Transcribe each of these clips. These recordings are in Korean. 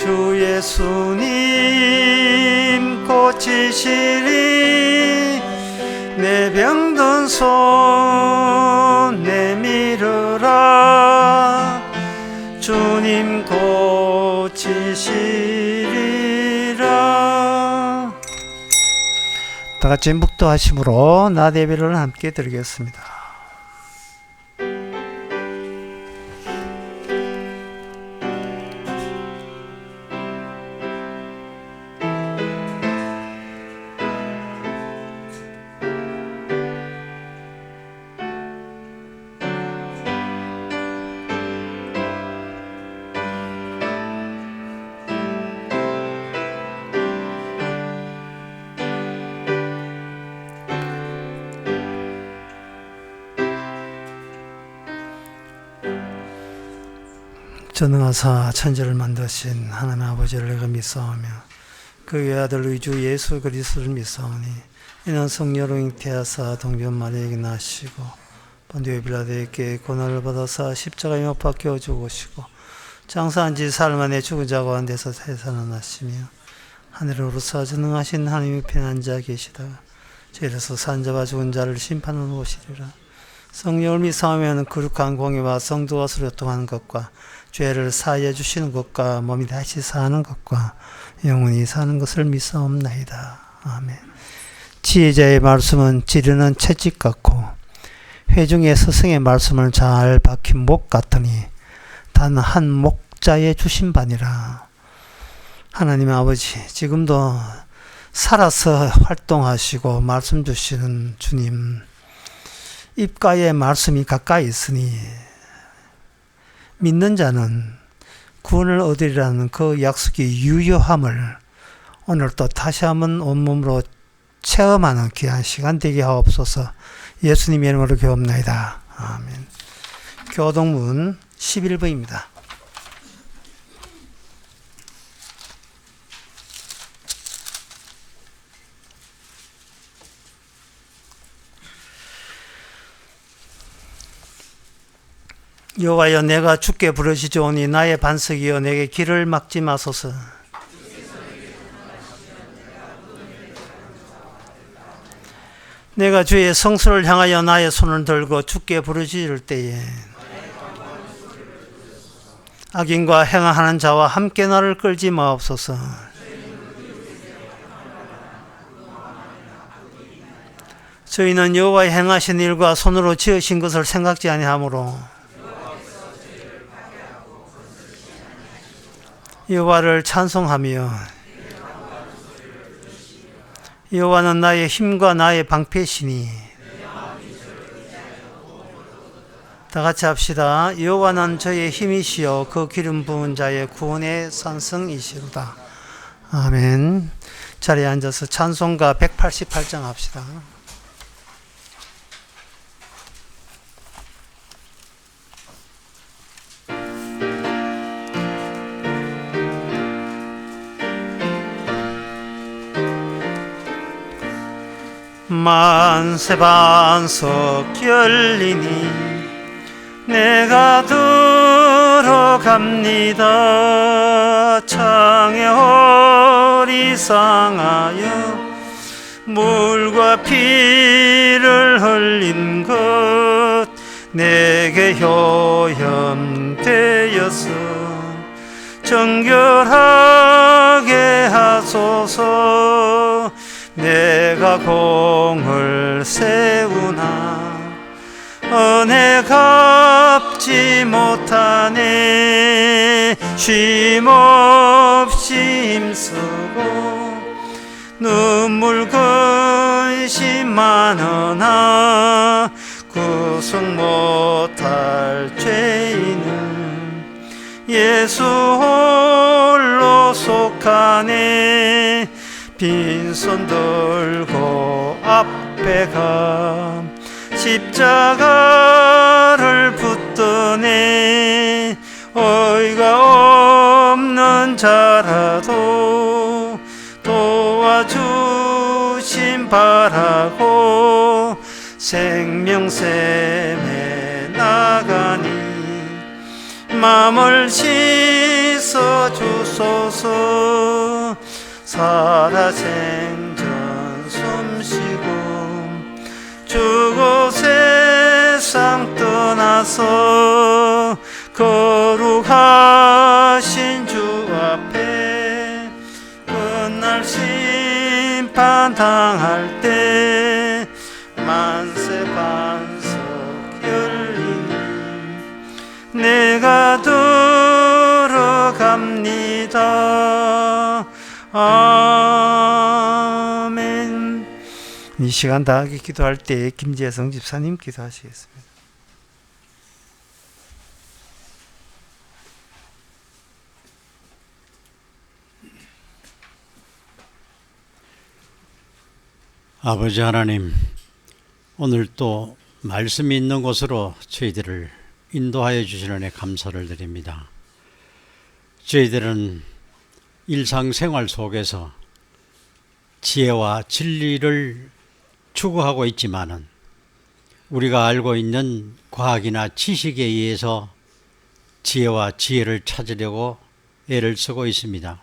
주 예수님 고치시리. 내 병든 손 내밀으라. 주님 고치시리라. 다같이 묵도하심으로 낮 예배를 함께 드리겠습니다. 전능하사 천지를 만드신 하나님 아버지를 내가 믿사오며 그의 아들 우리 주 예수 그리스도를 믿사오니 이는 성령으로 잉태하사 동전 마리아에게 나시고 본디오 빌라도에게 고난을 받아사 십자가에 못 박혀 죽으시고 장사한 지 사흘 만에 죽은 자 가운데서 살아나시며 하늘에 오르사 전능하신 하나님의 편한 자 계시다가 저희로서 산 자와 죽은 자를 심판하러 오시리라. 성령을 믿사오면 거룩한 공의와 성도와 소통하는 것과 죄를 사하여 주시는 것과 몸이 다시 사는 것과 영원히 사는 것을 믿사옵나이다. 아멘. 지혜자의 말씀은 지르는 채찍 같고 회중의 스승의 말씀을 잘 박힌 목 같으니 단 한 목자에 주신 바니라. 하나님 아버지, 지금도 살아서 활동하시고 말씀 주시는 주님, 입가에 말씀이 가까이 있으니 믿는 자는 구원을 얻으리라는 그 약속의 유효함을 오늘 또 다시 한번 온몸으로 체험하는 귀한 시간 되게 하옵소서. 예수님의 이름으로 기도합나이다. 아멘. 교동문 11부입니다. 여호와여, 내가 주께 부르짖으오니 나의 반석이여 내게 길을 막지 마소서. 내가 주의 성소를 향하여 나의 손을 들고 주께 부르짖을 때에 악인과 행하는 자와 함께 나를 끌지 마옵소서. 저희는 여호와의 행하신 일과 손으로 지으신 것을 생각지 아니하므로 여호와를 찬송하며 여호와는 나의 힘과 나의 방패시니. 다 같이 합시다. 여호와는 저의 힘이시여 그 기름 부은 자의 구원의 산성이시로다. 아멘. 자리에 앉아서 찬송가 188장 합시다. 만세 반석 열리니 내가 들어갑니다. 창에 허리상하여 물과 피를 흘린 것 내게 효염되어서 정결하게 하소서. 내가 공을 세우나 은혜 갚지 못하네. 쉼없이 힘쓰고 눈물 근심 많으나 구속 못할 죄인은 예수 홀로 속하네. 빈손 들고 앞에 가 십자가를 붙드네. 어이가 없는 자라도 도와주심 바라고 생명샘에 나가니 마음을 씻어 주소. 주옵소서. 살아 생전 숨쉬고 주고 세상 떠나서 거룩하신 주 앞에 끝날 심판 당할 때 만세 반석 열리니 내가 들어갑니다. 아멘. 이 시간 다 기도할 때 김재성 집사님 기도하시겠습니다. 아버지 하나님, 오늘 또 말씀이 있는 곳으로 저희들을 인도하여 주시는 데 감사를 드립니다. 저희들은 일상생활 속에서 지혜와 진리를 추구하고 있지만은 우리가 알고 있는 과학이나 지식에 의해서 지혜와 지혜를 찾으려고 애를 쓰고 있습니다.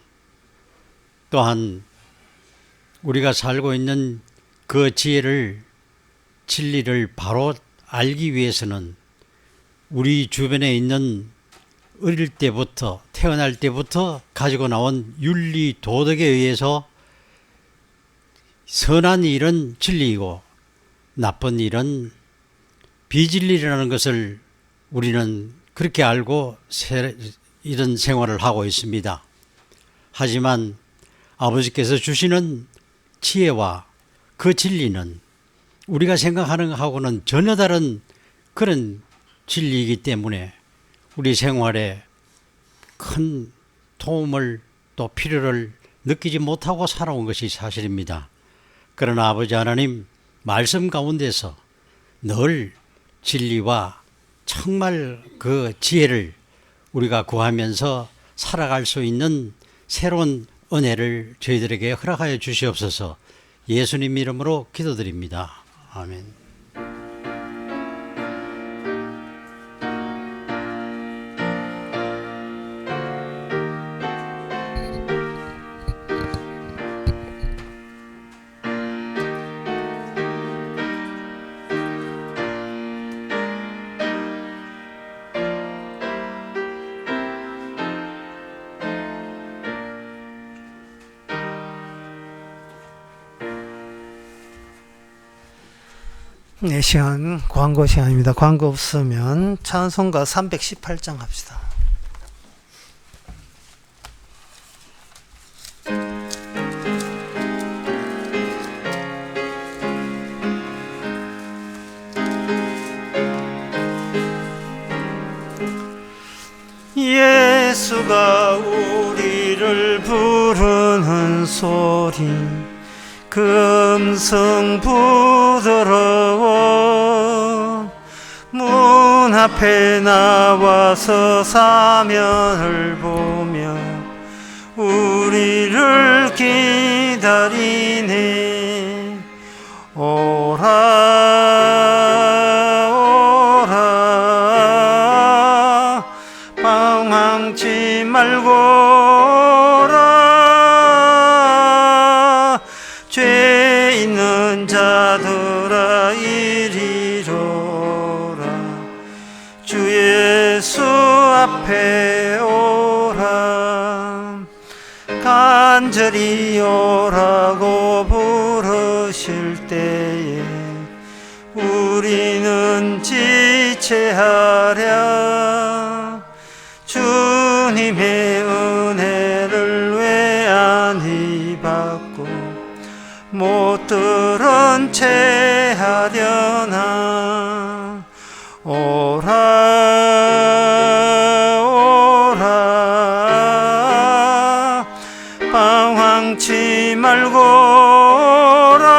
또한 우리가 살고 있는 그 지혜를, 진리를 바로 알기 위해서는 우리 주변에 있는 어릴 때부터, 태어날 때부터 가지고 나온 윤리, 도덕에 의해서 선한 일은 진리이고 나쁜 일은 비진리라는 것을 우리는 그렇게 알고 이런 생활을 하고 있습니다. 하지만 아버지께서 주시는 지혜와 그 진리는 우리가 생각하는 것하고는 전혀 다른 그런 진리이기 때문에 우리 생활에 큰 도움을 또 필요를 느끼지 못하고 살아온 것이 사실입니다. 그러나 아버지 하나님, 말씀 가운데서 늘 진리와 정말 그 지혜를 우리가 구하면서 살아갈 수 있는 새로운 은혜를 저희들에게 허락하여 주시옵소서. 예수님 이름으로 기도드립니다. 아멘. 네, 시간 광고 시간입니다. 광고 없으면 찬송가 318장 합시다. 예수가 우리를 부르는 소리, 그 음성 부드러워 문 앞에 나와서 사면을 보며 우리를 기다리네. 오라 오라 방황치 말고 오라 죄 있는 자들아 이리로라 주 예수 앞에 오라 간절히 오라고 부르실 때에 우리는 지체하랴. 주님의 은혜를 왜 안히 받고 못 들은 채 하려나. 오라 오라 방황치 말고 오라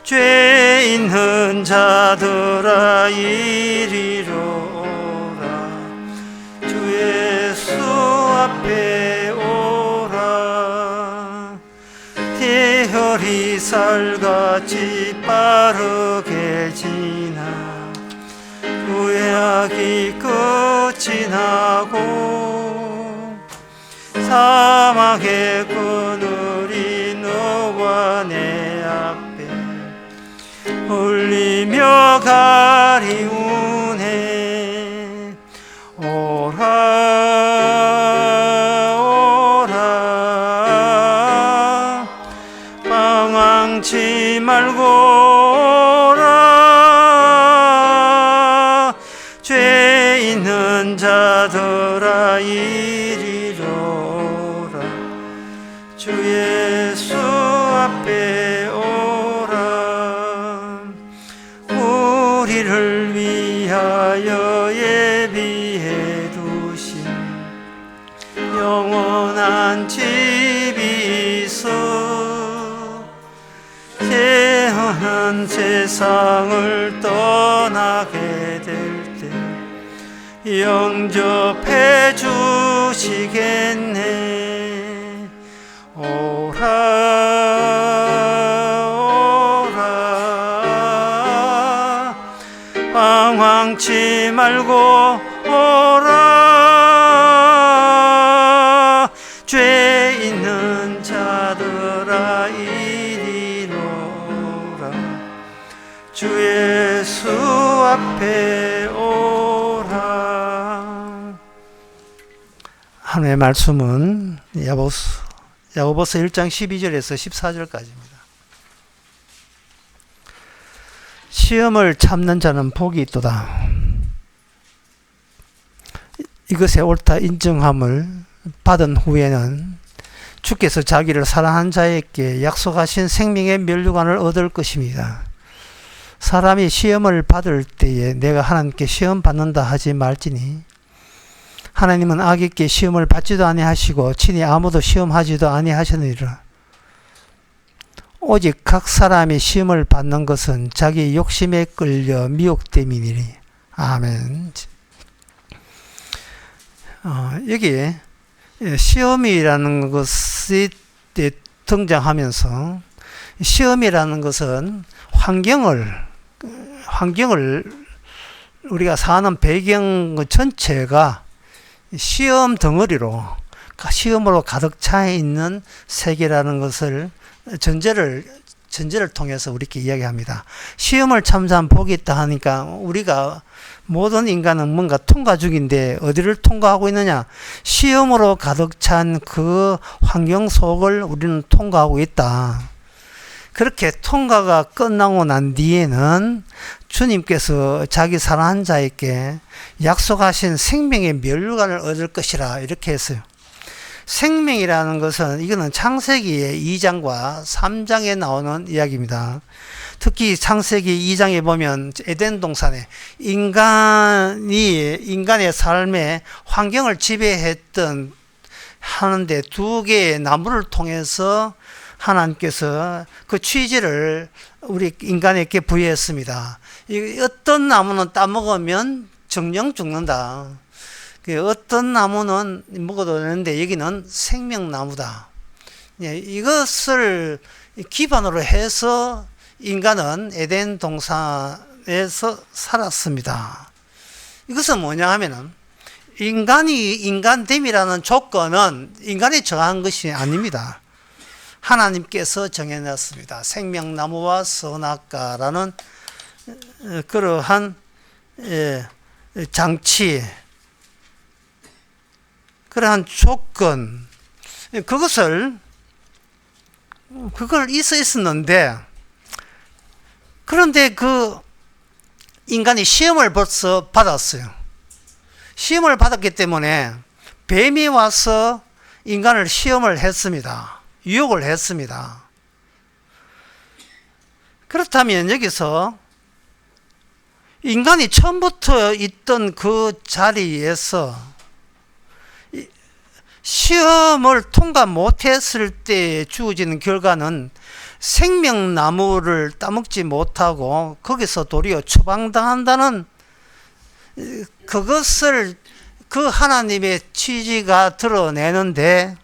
죄 있는 자들아 이리로 오라 주 예수 앞에 오라. 대혈이 살같이 빠르게 지나 후회하기 끝이 나고 사막의 그늘이 너와 내 앞에 울리며 가리우네. 오라 오라 방황치 말고 오라. 죄 있는 자들아 이리로라. 주 예수 앞에 오라. 우리를 위하여 예비해 두신 영원한 집이 있어. 태어난 세상을 떠나게 될 때 영접해 주시겠네. 오라 오라 방황치 말고 오라. 죄 있는 자들아 이리로라. 주 예수 앞에 오라. 하나님의 말씀은 야고보서 1장 12절에서 14절까지입니다. 시험을 참는 자는 복이 있도다. 이것에 옳다 인정함을 받은 후에는 주께서 자기를 사랑한 자에게 약속하신 생명의 면류관을 얻을 것입니다. 사람이 시험을 받을 때에 내가 하나님께 시험 받는다 하지 말지니 하나님은 악에게 시험을 받지도 아니하시고 친히 아무도 시험하지도 아니하시느니라. 오직 각 사람이 시험을 받는 것은 자기 욕심에 끌려 미혹됨이니리. 아멘. 여기 시험이라는 것이 등장하면서 시험이라는 것은 환경을 우리가 사는 배경 전체가 시험 덩어리로 시험으로 가득 차 있는 세계라는 것을 전제를 통해서 우리께 이야기합니다. 시험을 참사한 복이 있다 하니까 우리가 모든 인간은 뭔가 통과 중인데 어디를 통과하고 있느냐? 시험으로 가득 찬 그 환경 속을 우리는 통과하고 있다. 그렇게 통과가 끝나고 난 뒤에는 주님께서 자기 사랑한 자에게 약속하신 생명의 면류관을 얻을 것이라 이렇게 했어요. 생명이라는 것은 이거는 창세기 2장과 3장에 나오는 이야기입니다. 특히 창세기 2장에 보면 에덴 동산에 인간의 삶의 환경을 지배했던 하는데 두 개의 나무를 통해서 하나님께서 그 취지를 우리 인간에게 부여했습니다. 어떤 나무는 따먹으면 정령 죽는다. 어떤 나무는 먹어도 되는데 여기는 생명나무다. 이것을 기반으로 해서 인간은 에덴 동산에서 살았습니다. 이것은 뭐냐 하면은 인간이 인간됨이라는 조건은 인간이 정한 것이 아닙니다. 하나님께서 정해놨습니다. 생명나무와 선악과라는 그러한 장치, 그러한 조건, 그걸 있었는데, 그런데 그 인간이 시험을 벌써 받았어요. 시험을 받았기 때문에 뱀이 와서 인간을 시험을 했습니다. 유혹을 했습니다. 그렇다면 여기서 인간이 처음부터 있던 그 자리에서 시험을 통과 못했을 때 주어지는 결과는 생명나무를 따먹지 못하고 거기서 도리어 추방당한다는 그것을 그 하나님의 취지가 드러내는데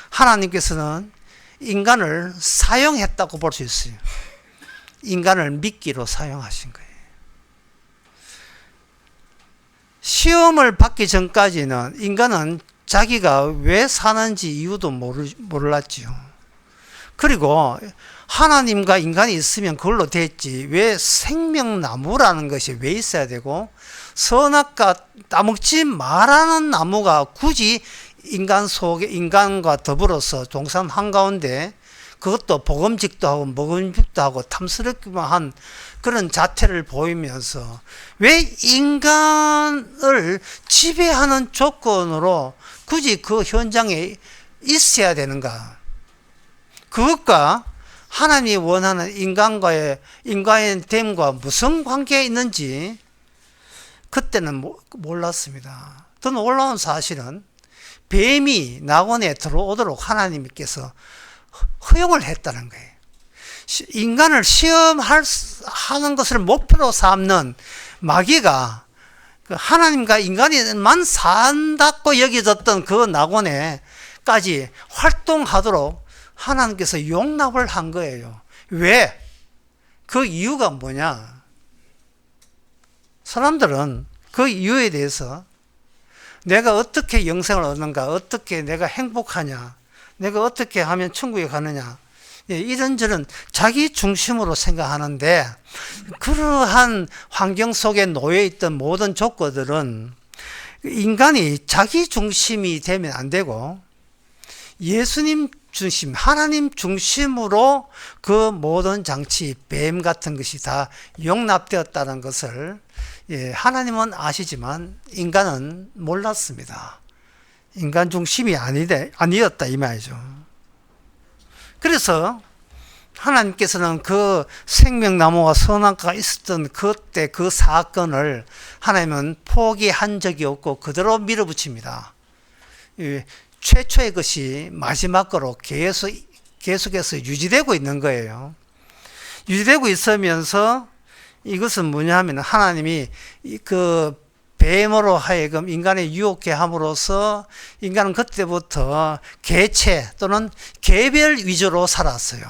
하나님께서는 인간을 사용했다고 볼 수 있어요. 인간을 미끼로 사용하신 거예요. 시험을 받기 전까지는 인간은 자기가 왜 사는지 이유도 몰랐지요. 그리고 하나님과 인간이 있으면 그걸로 됐지, 왜 생명나무라는 것이 왜 있어야 되고, 선악과 따먹지 말라는 나무가 굳이 인간과 더불어서 동산 한가운데, 그것도 복음직도 하고 먹음직도 하고 탐스럽기만 한 그런 자태를 보이면서 왜 인간을 지배하는 조건으로 굳이 그 현장에 있어야 되는가? 그것과 하나님이 원하는 인간의 됨과 무슨 관계가 있는지 그때는 몰랐습니다. 더 놀라운 사실은 뱀이 낙원에 들어오도록 하나님께서 허용을 했다는 거예요. 인간을 시험하는 것을 목표로 삼는 마귀가 하나님과 인간이만 산다고 여겨졌던 그 낙원에까지 활동하도록 하나님께서 용납을 한 거예요. 왜? 그 이유가 뭐냐? 사람들은 그 이유에 대해서 내가 어떻게 영생을 얻는가, 어떻게 내가 행복하냐, 내가 어떻게 하면 천국에 가느냐, 이런저런 자기 중심으로 생각하는데, 그러한 환경 속에 놓여 있던 모든 조건들은 인간이 자기 중심이 되면 안 되고 예수님 중심, 하나님 중심으로 그 모든 장치, 뱀 같은 것이 다 용납되었다는 것을 하나님은 아시지만 인간은 몰랐습니다. 인간 중심이 아니었다 이 말이죠. 그래서 하나님께서는 그 생명나무와 선악과가 있었던 그때 그 사건을 하나님은 포기한 적이 없고 그대로 밀어붙입니다. 최초의 것이 마지막 거로 계속해서 유지되고 있는 거예요. 유지되고 있으면서 이것은 뭐냐 하면 하나님이 그 뱀으로 하여금 인간을 유혹해 함으로써 인간은 그때부터 개체 또는 개별 위주로 살았어요.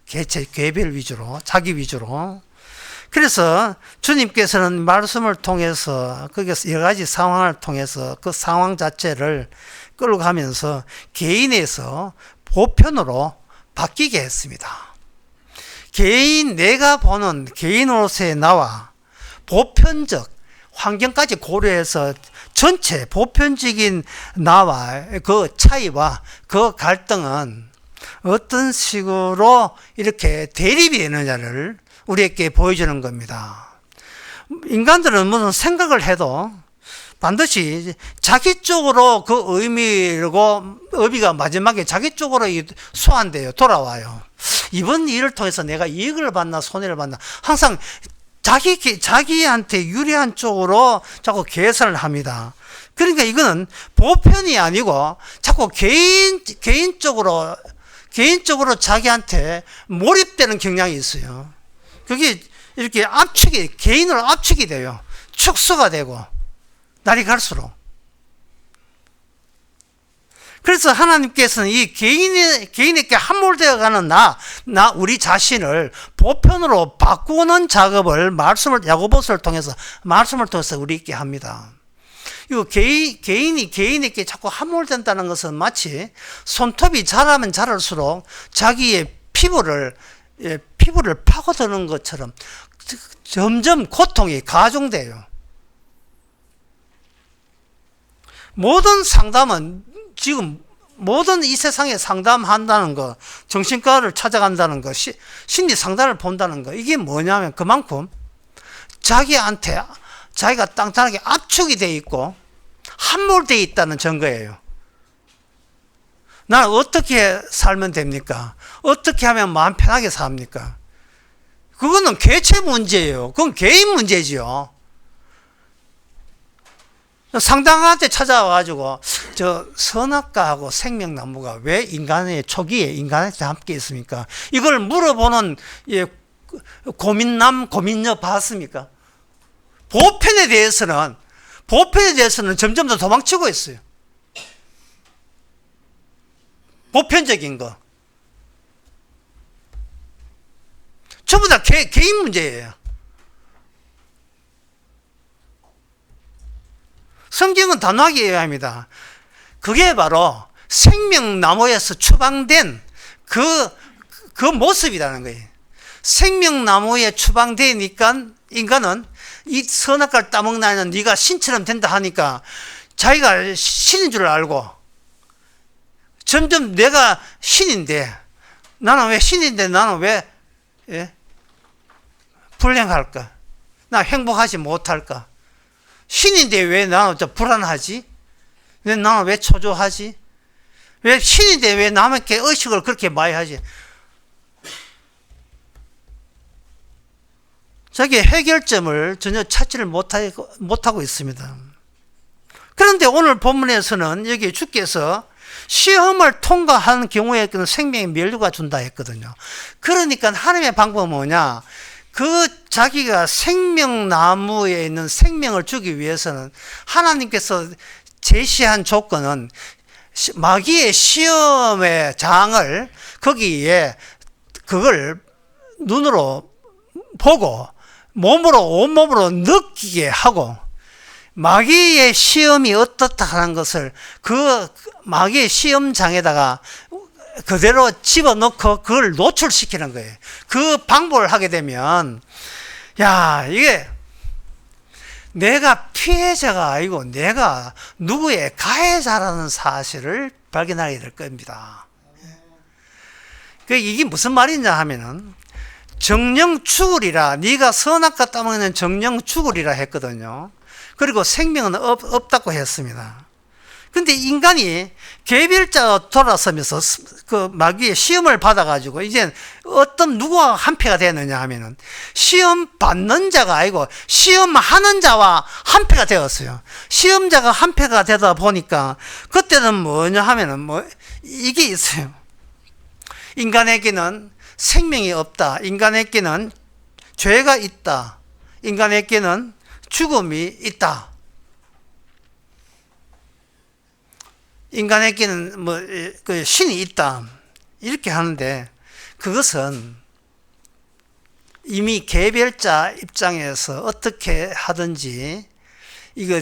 개별 위주로, 자기 위주로. 그래서 주님께서는 말씀을 통해서 거기서 여러 가지 상황을 통해서 그 상황 자체를 끌고 가면서 개인에서 보편으로 바뀌게 했습니다. 내가 보는 개인으로서의 나와 보편적 환경까지 고려해서 전체 보편적인 나와 그 차이와 그 갈등은 어떤 식으로 이렇게 대립이 되느냐를 우리에게 보여주는 겁니다. 인간들은 무슨 생각을 해도 반드시 자기 쪽으로 그 의미가 마지막에 자기 쪽으로 소환돼요. 돌아와요. 이번 일을 통해서 내가 이익을 받나 손해를 받나 항상 자기한테 유리한 쪽으로 자꾸 계산을 합니다. 그러니까 이거는 보편이 아니고 자꾸 개인적으로 자기한테 몰입되는 경향이 있어요. 그게 이렇게 개인으로 압축이 돼요. 축소가 되고 날이 갈수록. 그래서 하나님께서는 이 개인에게 함몰되어 가는 우리 자신을 보편으로 바꾸는 작업을 야고보서를 통해서 말씀을 통해서 우리에게 합니다. 이 개인이 개인에게 자꾸 함몰된다는 것은 마치 손톱이 자라면 자랄수록 자기의 피부를 파고드는 것처럼 점점 고통이 가중돼요. 모든 상담은 지금 모든 이 세상에 상담한다는 거, 정신과를 찾아간다는 거, 심리 상담을 본다는 거, 이게 뭐냐면 그만큼 자기가 땅땅하게 압축이 돼 있고 함몰되어 있다는 증거예요. 나는 어떻게 살면 됩니까? 어떻게 하면 마음 편하게 삽니까? 그거는 개체 문제예요. 그건 개인 문제지요. 상당한테 찾아와가지고 저 선악과하고 생명나무가 왜 인간의 초기에 인간한테 함께 있습니까? 이걸 물어보는 고민녀 봤습니까? 보편에 대해서는 점점 더 도망치고 있어요. 보편적인 거 전부 다 개인 문제예요. 성경은 단호하게 이야기합니다. 그게 바로 생명나무에서 추방된 그 모습이라는 거예요. 생명나무에 추방되니까 인간은 이 선악과를 따먹나는 네가 신처럼 된다 하니까 자기가 신인 줄 알고 점점 내가 신인데 나는 왜 신인데 나는 왜 불행할까? 나 행복하지 못할까? 신인데 왜 나는 불안하지? 왜 나는 왜 초조하지? 왜 신인데 왜 남에게 의식을 그렇게 많이 하지? 자기 해결점을 전혀 찾지를 못하고 있습니다. 그런데 오늘 본문에서는 여기 주께서 시험을 통과한 경우에 생명의 면류가 준다 했거든요. 그러니까 하나님의 방법은 뭐냐? 그 자기가 생명나무에 있는 생명을 주기 위해서는 하나님께서 제시한 조건은 마귀의 시험의 장을 거기에 그걸 눈으로 보고 온몸으로 느끼게 하고 마귀의 시험이 어떻다 하는 것을 그 마귀의 시험장에다가 그대로 집어넣고 그걸 노출시키는 거예요. 그 방법을 하게 되면 이게 내가 피해자가 아니고 내가 누구의 가해자라는 사실을 발견하게 될 겁니다. 이게 무슨 말이냐 하면은 정령 죽으리라, 네가 선악과 따먹는 정령 죽으리라 했거든요. 그리고 생명은 없다고 했습니다. 근데 인간이 개별자가 돌아서면서 그 마귀의 시험을 받아가지고 이제 누구와 한패가 되느냐 하면은 시험 받는 자가 아니고 시험하는 자와 한패가 되었어요. 시험자가 한패가 되다 보니까 그때는 뭐냐 하면은 이게 있어요. 인간에게는 생명이 없다. 인간에게는 죄가 있다. 인간에게는 죽음이 있다. 인간에게는 신이 있다. 이렇게 하는데 그것은 이미 개별자 입장에서 어떻게 하든지 이거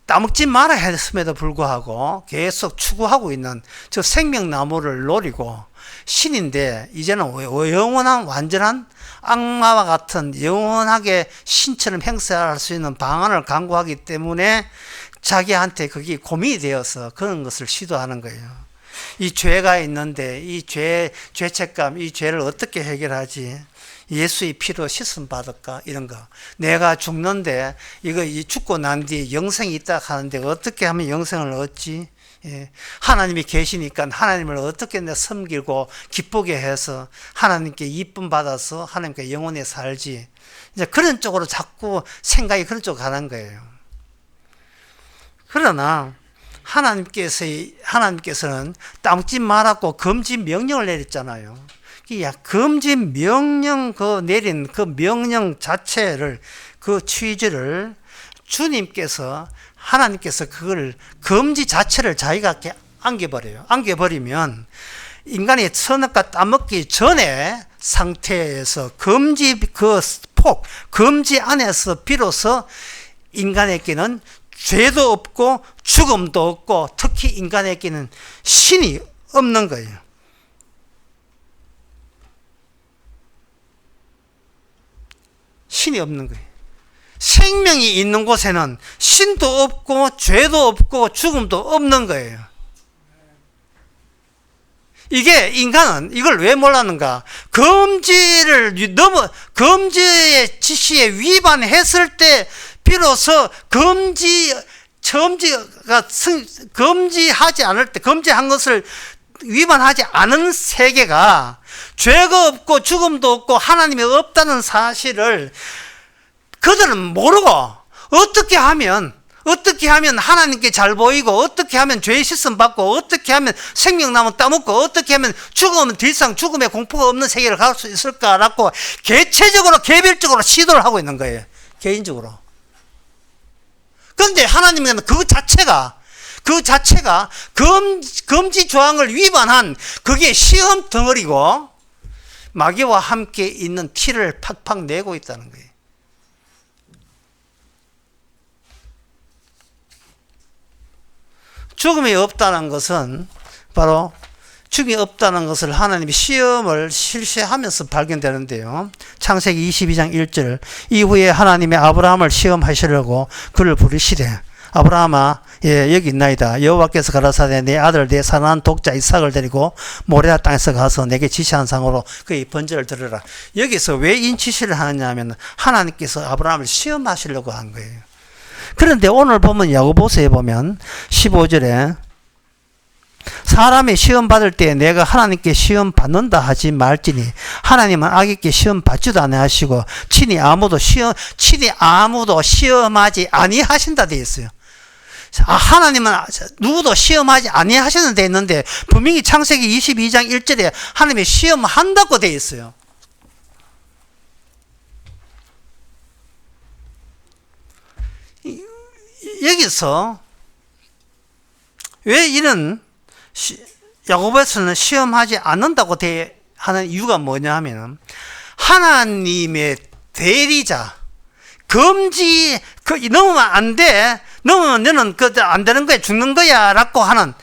따먹지 마라 했음에도 불구하고 계속 추구하고 있는 저 생명나무를 노리고 신인데 이제는 영원한 완전한 악마와 같은 영원하게 신처럼 행세할 수 있는 방안을 강구하기 때문에 자기한테 그게 고민이 되어서 그런 것을 시도하는 거예요. 이 죄가 있는데 이 죄책감, 이 죄를 어떻게 해결하지? 예수의 피로 씻음 받을까? 이런 거. 내가 죽는데 이거 죽고 난 뒤에 영생이 있다 하는데 어떻게 하면 영생을 얻지? 하나님이 계시니까 하나님을 어떻게 내가 섬기고 기쁘게 해서 하나님께 이쁨 받아서 하나님께 영원히 살지? 이제 그런 쪽으로 자꾸 생각이 그런 쪽으로 가는 거예요. 그러나 하나님께서는 따먹지 말라고 금지 명령을 내렸잖아요. 금지 명령 내린 그 명령 자체를 그 취지를 하나님께서 그걸 금지 자체를 자기가 안겨버려요. 안겨버리면 인간이 선악과 따먹기 전에 상태에서 금지 금지 안에서 비로소 인간에게는 죄도 없고 죽음도 없고 특히 인간에게는 신이 없는 거예요. 신이 없는 거예요. 생명이 있는 곳에는 신도 없고 죄도 없고 죽음도 없는 거예요. 이게 인간은 이걸 왜 몰랐는가? 금지의 지시에 위반했을 때 비로소 금지하지 않을 때, 금지한 것을 위반하지 않은 세계가 죄가 없고 죽음도 없고 하나님이 없다는 사실을 그들은 모르고 어떻게 하면 하나님께 잘 보이고 어떻게 하면 죄 씻음 받고 어떻게 하면 생명나무 따먹고 어떻게 하면 죽으면 더 이상 죽음의 공포가 없는 세계를 갈 수 있을까라고 개별적으로 시도를 하고 있는 거예요. 개인적으로. 그런데 하나님은 그 자체가 금지 조항을 위반한 그게 시험 덩어리고 마귀와 함께 있는 티를 팍팍 내고 있다는 거예요. 죽음이 없다는 것은 바로 죽음이 없다는 것을 하나님이 시험을 실시하면서 발견되는데요. 창세기 22장 1절 이후에 하나님이 아브라함을 시험하시려고 그를 부르시되 아브라함아 여기 있나이다. 여호와께서 가라사대 내 아들 내 사랑하는 독자 이삭을 데리고 모레아 땅에서 가서 내게 지시한 상으로 그의 번제를 드려라. 여기서 왜 인치시를 하느냐 하면 하나님께서 아브라함을 시험하시려고 한 거예요. 그런데 오늘 보면 야고보서에 보면 15절에 사람이 시험 받을 때 내가 하나님께 시험 받는다 하지 말지니 하나님은 악에게 시험 받지도 아니하시고 친히 아무도 시험하지 아니하신다 되어 있어요. 하나님은 누구도 시험하지 아니하시는 데 있는데 분명히 창세기 22장 1절에 하나님이 시험한다고 되어 있어요. 여기서 왜 이런 야고보에서는 시험하지 않는다고 하는 이유가 뭐냐 하면 하나님의 대리자 금지 넘으면 안 돼. 넘으면 너는 안 되는 거야. 죽는 거야. 라고 하는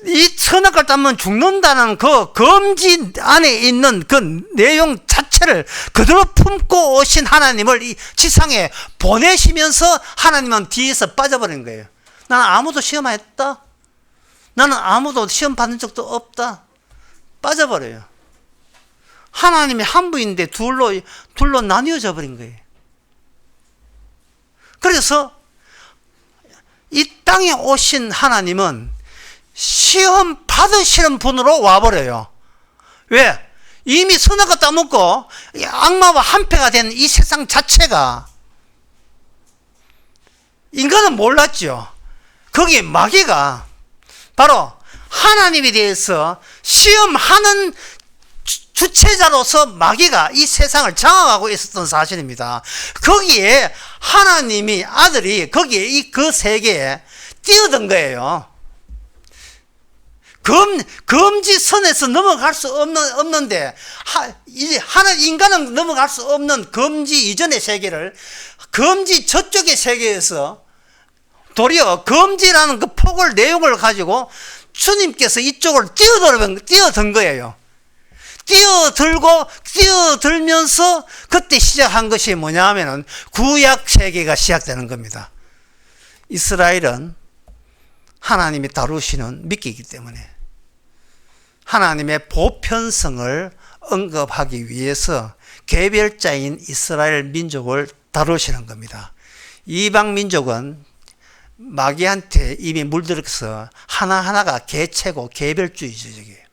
이 선악과를 따면 죽는다는 그 금지 안에 있는 그 내용 자체를 그대로 품고 오신 하나님을 이 지상에 보내시면서 하나님은 뒤에서 빠져버린 거예요. 나는 아무도 시험 안 했다. 나는 아무도 시험 받는 적도 없다. 빠져버려요. 하나님이 한 분인데 둘로 나뉘어져 버린 거예요. 그래서 이 땅에 오신 하나님은 시험 받으시는 분으로 와버려요. 왜? 이미 선악과 따먹고 악마와 한패가 된 이 세상 자체가 인간은 몰랐죠. 거기에 마귀가 바로 하나님에 대해서 시험하는 주체자로서 마귀가 이 세상을 장악하고 있었던 사실입니다. 거기에 하나님이 아들이 거기에 그 세계에 뛰어든 거예요. 금지선에서 넘어갈 수 없는데 이제 인간은 넘어갈 수 없는 금지 이전의 세계를 금지 저쪽의 세계에서 도리어 금지라는 그 폭을 내용을 가지고 주님께서 이쪽으로 뛰어든 거예요. 뛰어들면서 그때 시작한 것이 뭐냐 하면은 구약 세계가 시작되는 겁니다. 이스라엘은 하나님이 다루시는 미끼이기 때문에 하나님의 보편성을 언급하기 위해서 개별자인 이스라엘 민족을 다루시는 겁니다. 이방 민족은 마귀한테 이미 물들어서 하나하나가 개체고 개별주의적이에요.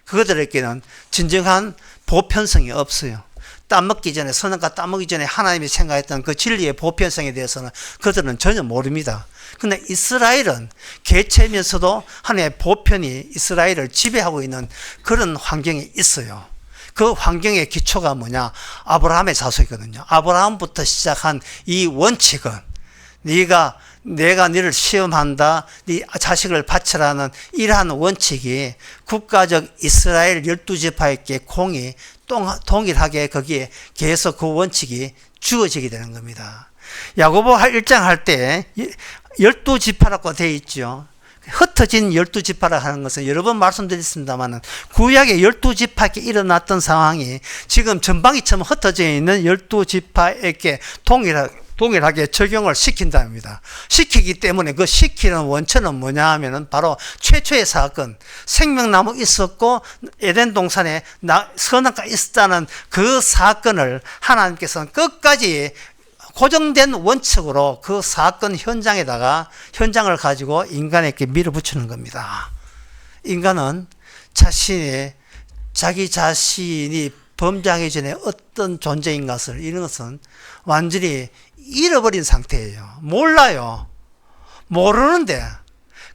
그들에게는 진정한 보편성이 없어요. 따먹기 전에, 선악과 따먹기 전에 하나님이 생각했던 그 진리의 보편성에 대해서는 그들은 전혀 모릅니다. 근데 이스라엘은 개체면서도 하나님의 보편이 이스라엘을 지배하고 있는 그런 환경이 있어요. 그 환경의 기초가 뭐냐? 아브라함의 자손이거든요. 아브라함부터 시작한 이 원칙은 내가 너를 시험한다, 네 자식을 바치라는 이러한 원칙이 국가적 이스라엘 12지파에게 동일하게 거기에 계속 그 원칙이 주어지게 되는 겁니다. 야고보 1장 할 때 12지파라고 되어 있죠. 흩어진 12지파라 하는 것은 여러 번 말씀드렸습니다만 구약의 12지파에게 일어났던 상황이 지금 전방위처럼 흩어져 있는 12지파에게 동일하게 적용을 시킨답니다. 시키기 때문에 그 시키는 원천은 뭐냐 하면은 바로 최초의 사건, 생명나무 있었고 에덴 동산에 선악과 있었다는 그 사건을 하나님께서는 끝까지 고정된 원칙으로 그 사건 현장을 가지고 인간에게 밀어붙이는 겁니다. 인간은 자기 자신이 범죄하기 전에 어떤 존재인 것을 이런 것은 완전히 잃어버린 상태예요. 몰라요. 모르는데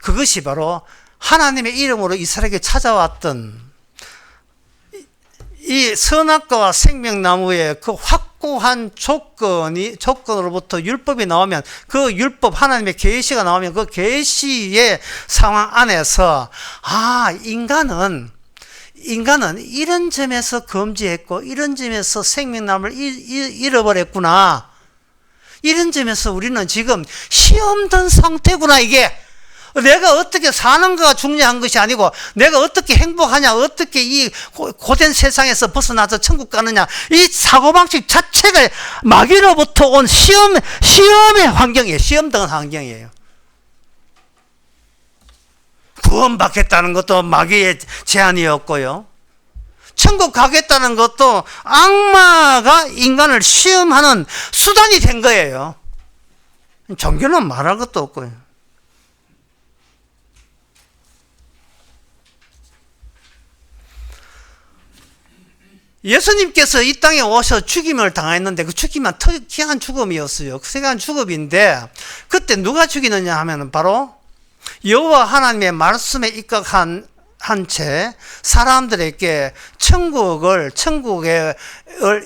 그것이 바로 하나님의 이름으로 이스라엘에게 찾아왔던 이 선악과와 생명나무의 그 확고한 조건으로부터 율법이 나오면 그 율법 하나님의 계시가 나오면 그 계시의 상황 안에서 인간은 이런 점에서 금지했고 이런 점에서 생명나무를 잃어버렸구나. 이런 점에서 우리는 지금 시험된 상태구나. 이게 내가 어떻게 사는가가 중요한 것이 아니고 내가 어떻게 행복하냐, 어떻게 이 고된 세상에서 벗어나서 천국 가느냐, 이 사고방식 자체가 마귀로부터 온 시험의 환경이에요. 시험당한 환경이에요. 구원받겠다는 것도 마귀의 제안이었고요. 천국 가겠다는 것도 악마가 인간을 시험하는 수단이 된 거예요. 종교는 말할 것도 없고요. 예수님께서 이 땅에 오셔 죽임을 당했는데 그 죽임은 특이한 죽음이었어요. 특이한 죽음인데 그때 누가 죽이느냐 하면 바로 여호와 하나님의 말씀에 입각한 채 사람들에게 천국을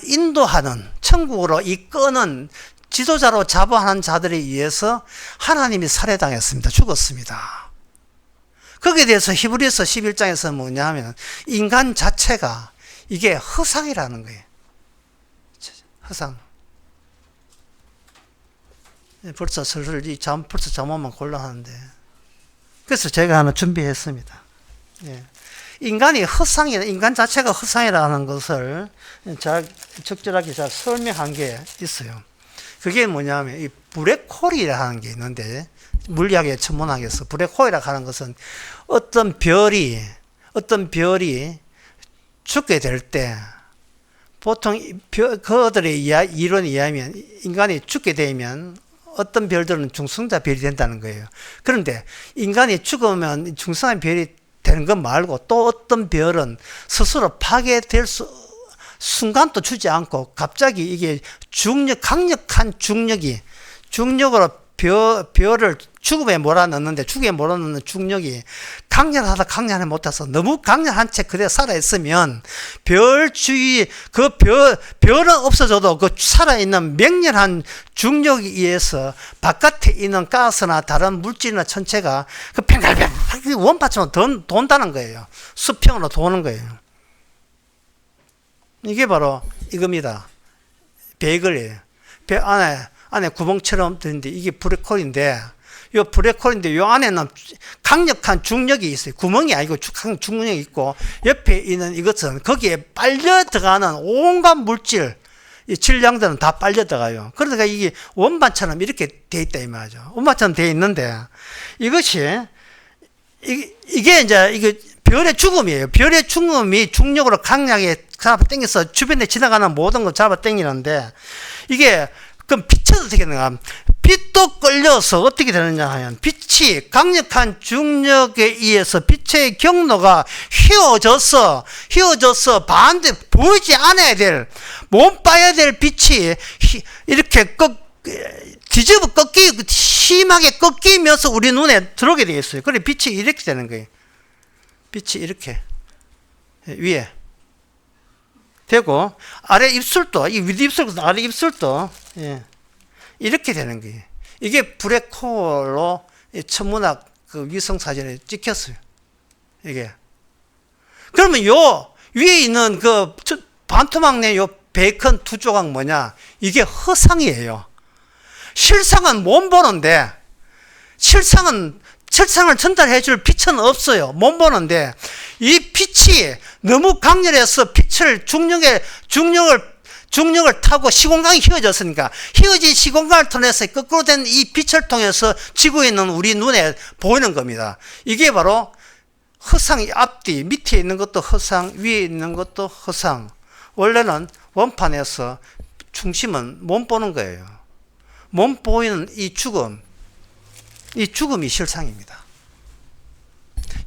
인도하는, 천국으로 이끄는 지도자로 자부하는 자들에 의해서 하나님이 살해당했습니다. 죽었습니다. 거기에 대해서 히브리서 11장에서 뭐냐 하면 인간 자체가 이게 허상이라는 거예요. 허상. 벌써 슬슬 벌써 잠깐만 곤란한데. 그래서 제가 하나 준비했습니다. 예. 인간이 허상이다, 인간 자체가 허상이라는 것을 적절하게 잘 설명한 게 있어요. 그게 뭐냐면 이 블랙홀이라는 게 있는데, 물리학의 천문학에서 블랙홀이라고 하는 것은 어떤 별이 죽게 될 때 보통 그들의 이론에 의하면 인간이 죽게 되면 어떤 별들은 중성자 별이 된다는 거예요. 그런데 인간이 죽으면 중성자 별이 되는 것 말고 또 어떤 별은 스스로 파괴될 순간도 주지 않고 갑자기 이게 강력한 중력으로 별을 죽음에 몰아넣는데 죽음에 몰아넣는 중력이 강렬하지 못해서 너무 강렬한 채 그대로 살아있으면 별 주위 별은 없어져도 그 살아있는 맹렬한 중력에 의해서 바깥에 있는 가스나 다른 물질이나 천체가 그 팽팽팽 원파처럼 돈다는 거예요. 수평으로 도는 거예요. 이게 바로 이겁니다. 베이글이에요. 배 안에 구멍처럼 되는데 이게 블랙홀인데 요 안에는 강력한 중력이 있어요. 구멍이 아니고 강력한 중력이 있고 옆에 있는 이것은 거기에 빨려 들어가는 온갖 물질, 이 질량들은 다 빨려 들어가요. 그러니까 이게 원반처럼 이렇게 돼 있다 이 말이죠. 원반처럼 돼 있는데 이게 이제 별의 죽음이에요. 별의 죽음이 중력으로 강하게 잡아당겨서 주변에 지나가는 모든 걸 잡아당기는데 이게 그럼 빛은 어떻게 되는가? 빛도 끌려서 어떻게 되느냐 하면 빛이 강력한 중력에 의해서 빛의 경로가 휘어져서 반대 보이지 않아야 될, 못 봐야 될 빛이 이렇게 뒤집어 심하게 꺾이면서 우리 눈에 들어오게 되어 있어요. 그래 빛이 이렇게 되는 거예요. 빛이 이렇게 위에 되고 아래 입술도 이 윗 입술도 아래 입술도 이렇게 되는 거예요. 이게 블랙홀로 천문학 그 위성 사진에 찍혔어요. 이게 그러면 요 위에 있는 그 반토막 내 요 베이컨 두 조각 뭐냐? 이게 허상이에요. 실상은 못 보는데 실상을 전달해 줄 빛은 없어요. 못 보는데 이 빛이 너무 강렬해서 빛을 중력을 타고 시공간이 휘어졌으니까 휘어진 시공간을 통해서 거꾸로 된 이 빛을 통해서 지구에 있는 우리 눈에 보이는 겁니다. 이게 바로 허상, 앞뒤 밑에 있는 것도 허상, 위에 있는 것도 허상. 원래는 원판에서 중심은 못 보는 거예요. 못 보이는 이 죽음이 실상입니다.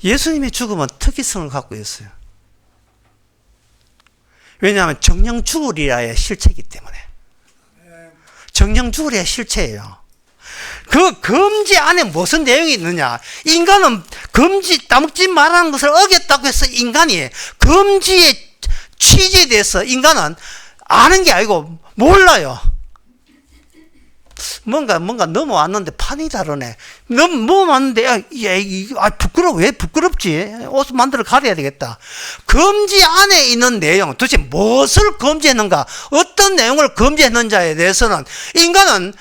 예수님의 죽음은 특이성을 갖고 있어요. 왜냐하면 정령 죽으리라의 실체이기 때문에. 정령 죽으리의 실체예요. 그 금지 안에 무슨 내용이 있느냐? 인간은 따먹지 말라는 것을 어겼다고 해서 인간이 금지의 취지에 대해서 인간은 아는 게 아니고 몰라요. 뭔가 넘어왔는데 판이 다르네. 넘어왔는데 부끄러워. 왜 부끄럽지? 옷 만들어 가려야 되겠다. 금지 안에 있는 내용, 도대체 무엇을 금지했는가, 어떤 내용을 금지했는지에 대해서는 인간은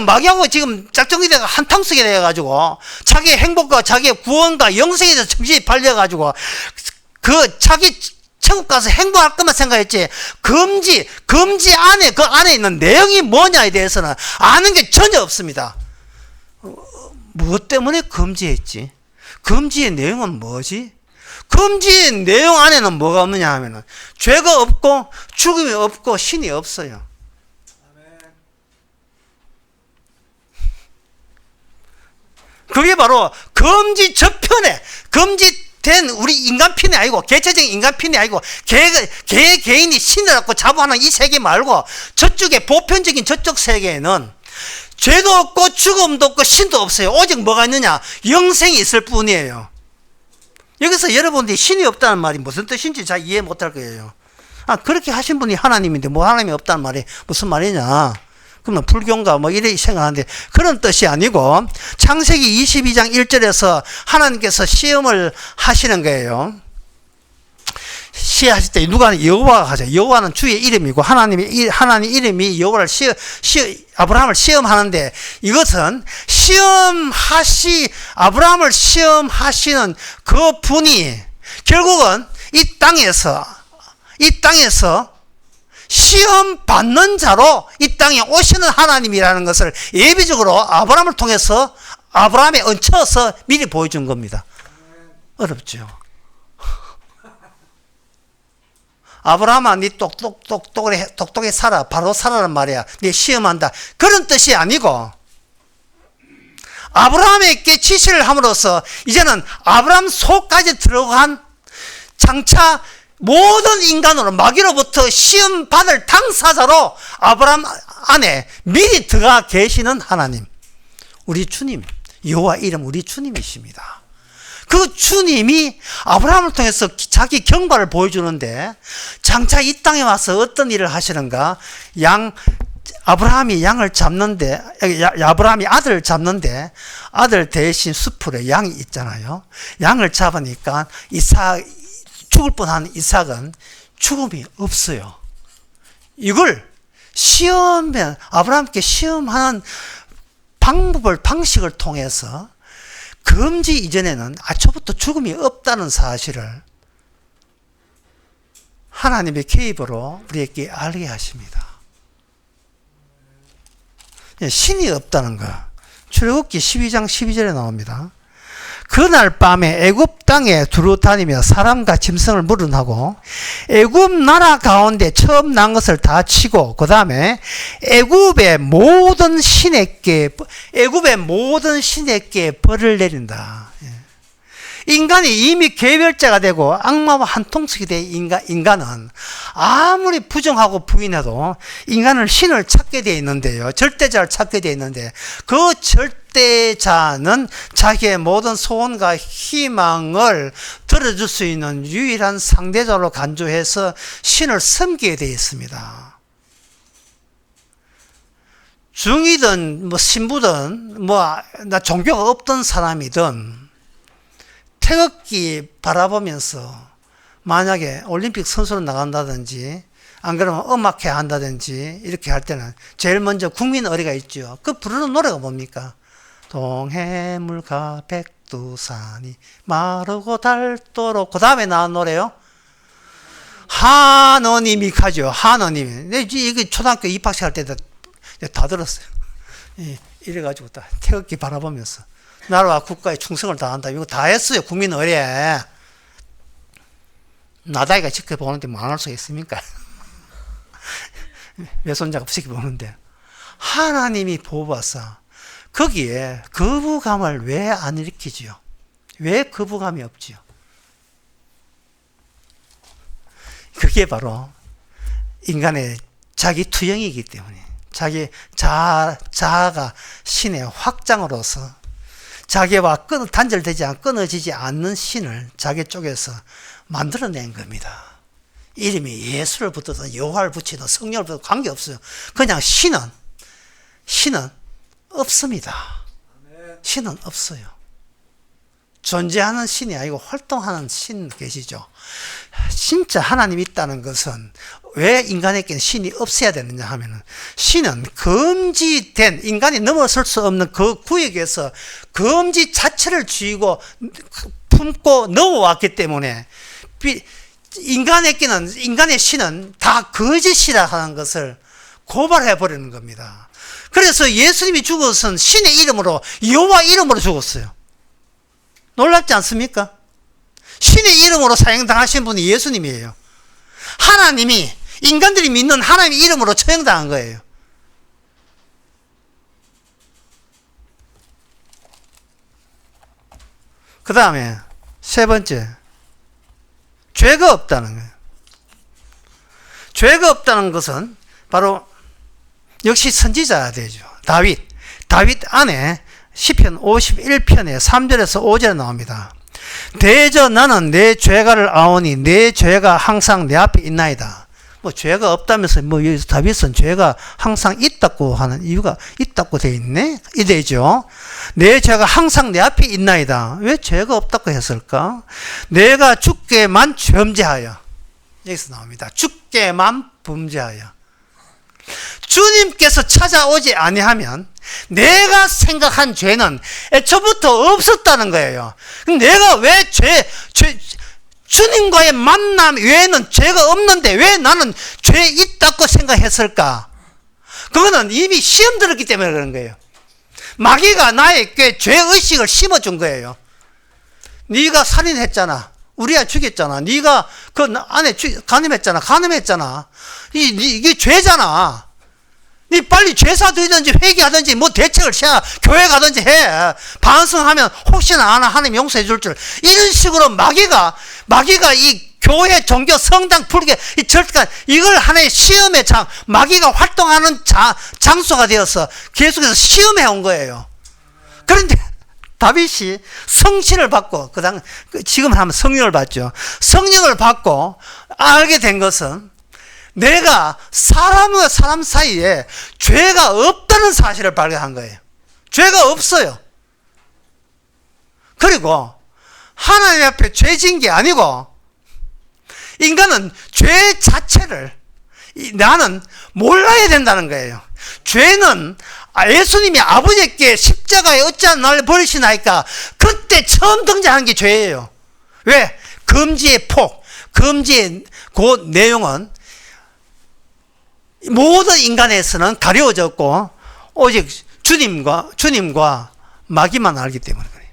마귀하고 지금 짝퉁이 돼가 한탕 쓰게 돼가지고 자기의 행복과 자기의 구원과 영생에 대해서 정신이 팔려가지고 자기 천국 가서 행복할 것만 생각했지, 금지 안에, 그 안에 있는 내용이 뭐냐에 대해서는 아는 게 전혀 없습니다. 무엇 때문에 금지했지? 금지의 내용은 뭐지? 금지의 내용 안에는 뭐가 없느냐 하면은, 죄가 없고, 죽음이 없고, 신이 없어요. 그게 바로 금지 저편에, 된 우리 인간편이 아니고, 개체적인 인간편이 아니고, 개인이 신을 갖고 자부하는 이 세계 말고, 저쪽에 보편적인 저쪽 세계에는 죄도 없고 죽음도 없고 신도 없어요. 오직 뭐가 있느냐? 영생이 있을 뿐이에요. 여기서 여러분들이 신이 없다는 말이 무슨 뜻인지 잘 이해 못할 거예요. 그렇게 하신 분이 하나님인데 뭐 하나님이 없다는 말이 무슨 말이냐? 그러면 불교인가 뭐 이래 생각하는데, 그런 뜻이 아니고, 창세기 22장 1절에서 하나님께서 시험을 하시는 거예요. 시험하실 때 누가 여호와가 하죠. 여호와는 주의 이름이고 하나님 이름이 여호와를 아브라함을 시험하는데, 이것은 아브라함을 시험하시는 그 분이 결국은 이 땅에서 시험 받는 자로 이 땅에 오시는 하나님이라는 것을 예비적으로 아브라함을 통해서 아브라함에 얹혀서 미리 보여준 겁니다. 어렵죠. 아브라함아, 네 똑똑히 살아. 바로 살아란 말이야. 네 시험한다. 그런 뜻이 아니고, 아브라함에게 지시를 함으로써 이제는 아브라함 속까지 들어간 장차 모든 인간으로 마귀로부터 시험 받을 당사자로 아브라함 안에 미리 들어가 계시는 하나님, 우리 주님, 여호와 이름 우리 주님이십니다. 그 주님이 아브라함을 통해서 자기 경과를 보여주는데, 장차 이 땅에 와서 어떤 일을 하시는가? 아브라함이 아브라함이 아들을 잡는데, 아들 대신 수풀에 양이 있잖아요. 양을 잡으니까 죽을 뻔한 이삭은 죽음이 없어요. 이걸 아브라함께 시험하는 방식을 통해서 금지 이전에는 애초부터 죽음이 없다는 사실을 하나님의 개입으로 우리에게 알게 하십니다. 신이 없다는 거, 출애굽기 12장 12절에 나옵니다. 그날 밤에 애굽 땅에 두루 다니며 사람과 짐승을 물은하고 애굽 나라 가운데 처음 난 것을 다 치고, 그 다음에 애굽의 모든 신에게 벌을 내린다. 인간이 이미 개별자가 되고 악마와 한통속이 된 인간은 아무리 부정하고 부인해도 인간은 신을 찾게 되어 있는데요. 절대자를 찾게 되어 있는데, 그 절대자는 자기의 모든 소원과 희망을 들어줄 수 있는 유일한 상대자로 간주해서 신을 섬기게 되어 있습니다. 중이든 신부든 나 종교가 없던 사람이든 태극기 바라보면서 만약에 올림픽 선수로 나간다든지, 안 그러면 음악회 한다든지 이렇게 할 때는 제일 먼저 국민 의례가 있죠. 그 부르는 노래가 뭡니까? 동해물과 백두산이 마르고 닳도록, 그 다음에 나온 노래요? 하느님이 가죠. 하느님이. 이게 초등학교 입학식 할 때 다 들었어요. 이래가지고 다 태극기 바라보면서 나라와 국가에 충성을 다한다. 이거 다 했어요. 국민 의례. 나다이가 지켜보는데 뭐 안 할 수 있습니까? 외손자가 지켜보는데. 하나님이 보호받아서 거기에 거부감을 왜 안 일으키지요? 왜 거부감이 없지요? 그게 바로 인간의 자기 투영이기 때문에, 자기 자아가 신의 확장으로서 자기와 단절되지 않고 끊어지지 않는 신을 자기 쪽에서 만들어낸 겁니다. 이름이 예수를 붙여도 여호와를 붙이든 성령을 붙여도 관계없어요. 그냥 신은 없습니다. 신은 없어요. 존재하는 신이 아니고 활동하는 신 계시죠. 진짜 하나님이 있다는 것은 왜 인간에게는 신이 없어야 되느냐 하면은, 신은 금지된, 인간이 넘어설 수 없는 그 구역에서 금지 자체를 쥐고 품고 넘어왔기 때문에, 인간에게는, 인간의 신은 다 거짓이라 하는 것을 고발해 버리는 겁니다. 그래서 예수님이 죽었은 신의 이름으로, 여호와 이름으로 죽었어요. 놀랍지 않습니까? 신의 이름으로 사형당하신 분이 예수님이에요. 하나님이, 인간들이 믿는 하나님의 이름으로 처형당한 거예요. 그 다음에 세 번째, 죄가 없다는 거예요. 죄가 없다는 것은 바로 역시 선지자야 되죠. 다윗 안에 시편 51편에 3절에서 5절에 나옵니다. 대저 나는 내 죄가를 아오니 내 죄가 항상 내 앞에 있나이다. 뭐 죄가 없다면서 뭐 여기서 다윗은 죄가 항상 있다고 하는 이유가 있다고 돼 있네? 이되죠. 내 죄가 항상 내 앞에 있나이다. 왜 죄가 없다고 했을까? 내가 주께만 범죄하여. 여기서 나옵니다. 주께만 범죄하여. 주님께서 찾아오지 아니하면 내가 생각한 죄는 애초부터 없었다는 거예요. 내가 왜 주님과의 만남 외에는 죄가 없는데 왜 나는 죄 있다고 생각했을까? 그거는 이미 시험 들었기 때문에 그런 거예요. 마귀가 나에게 죄의식을 심어준 거예요. 네가 살인했잖아. 우리야 죽였잖아. 네가 그 안에 간음했잖아. 이게 죄잖아. 네 빨리 죄사되든지 회개하든지 뭐 대책을 세워 교회 가든지 해. 반성하면 혹시나 하나님 용서해 줄 줄. 이런 식으로 마귀가 이 교회 종교 성당 불교 이 절대가 이걸 하나의 시험의 마귀가 활동하는 장소가 되어서 계속해서 시험해 온 거예요. 그런데 다윗이 성신을 받고 지금은 하면 성령을 받죠. 성령을 받고 알게 된 것은 내가 사람과 사람 사이에 죄가 없다는 사실을 발견한 거예요. 죄가 없어요. 그리고 하나님 앞에 죄 지은 게 아니고 인간은 죄 자체를 나는 몰라야 된다는 거예요. 죄는 예수님이 아버지께 십자가에 어찌하여 나를 버리시나이까 그때 처음 등장한 게 죄예요. 왜? 금지의 금지의 그 내용은 모든 인간에서는 가려워졌고 오직 주님과 마귀만 알기 때문에 그래요.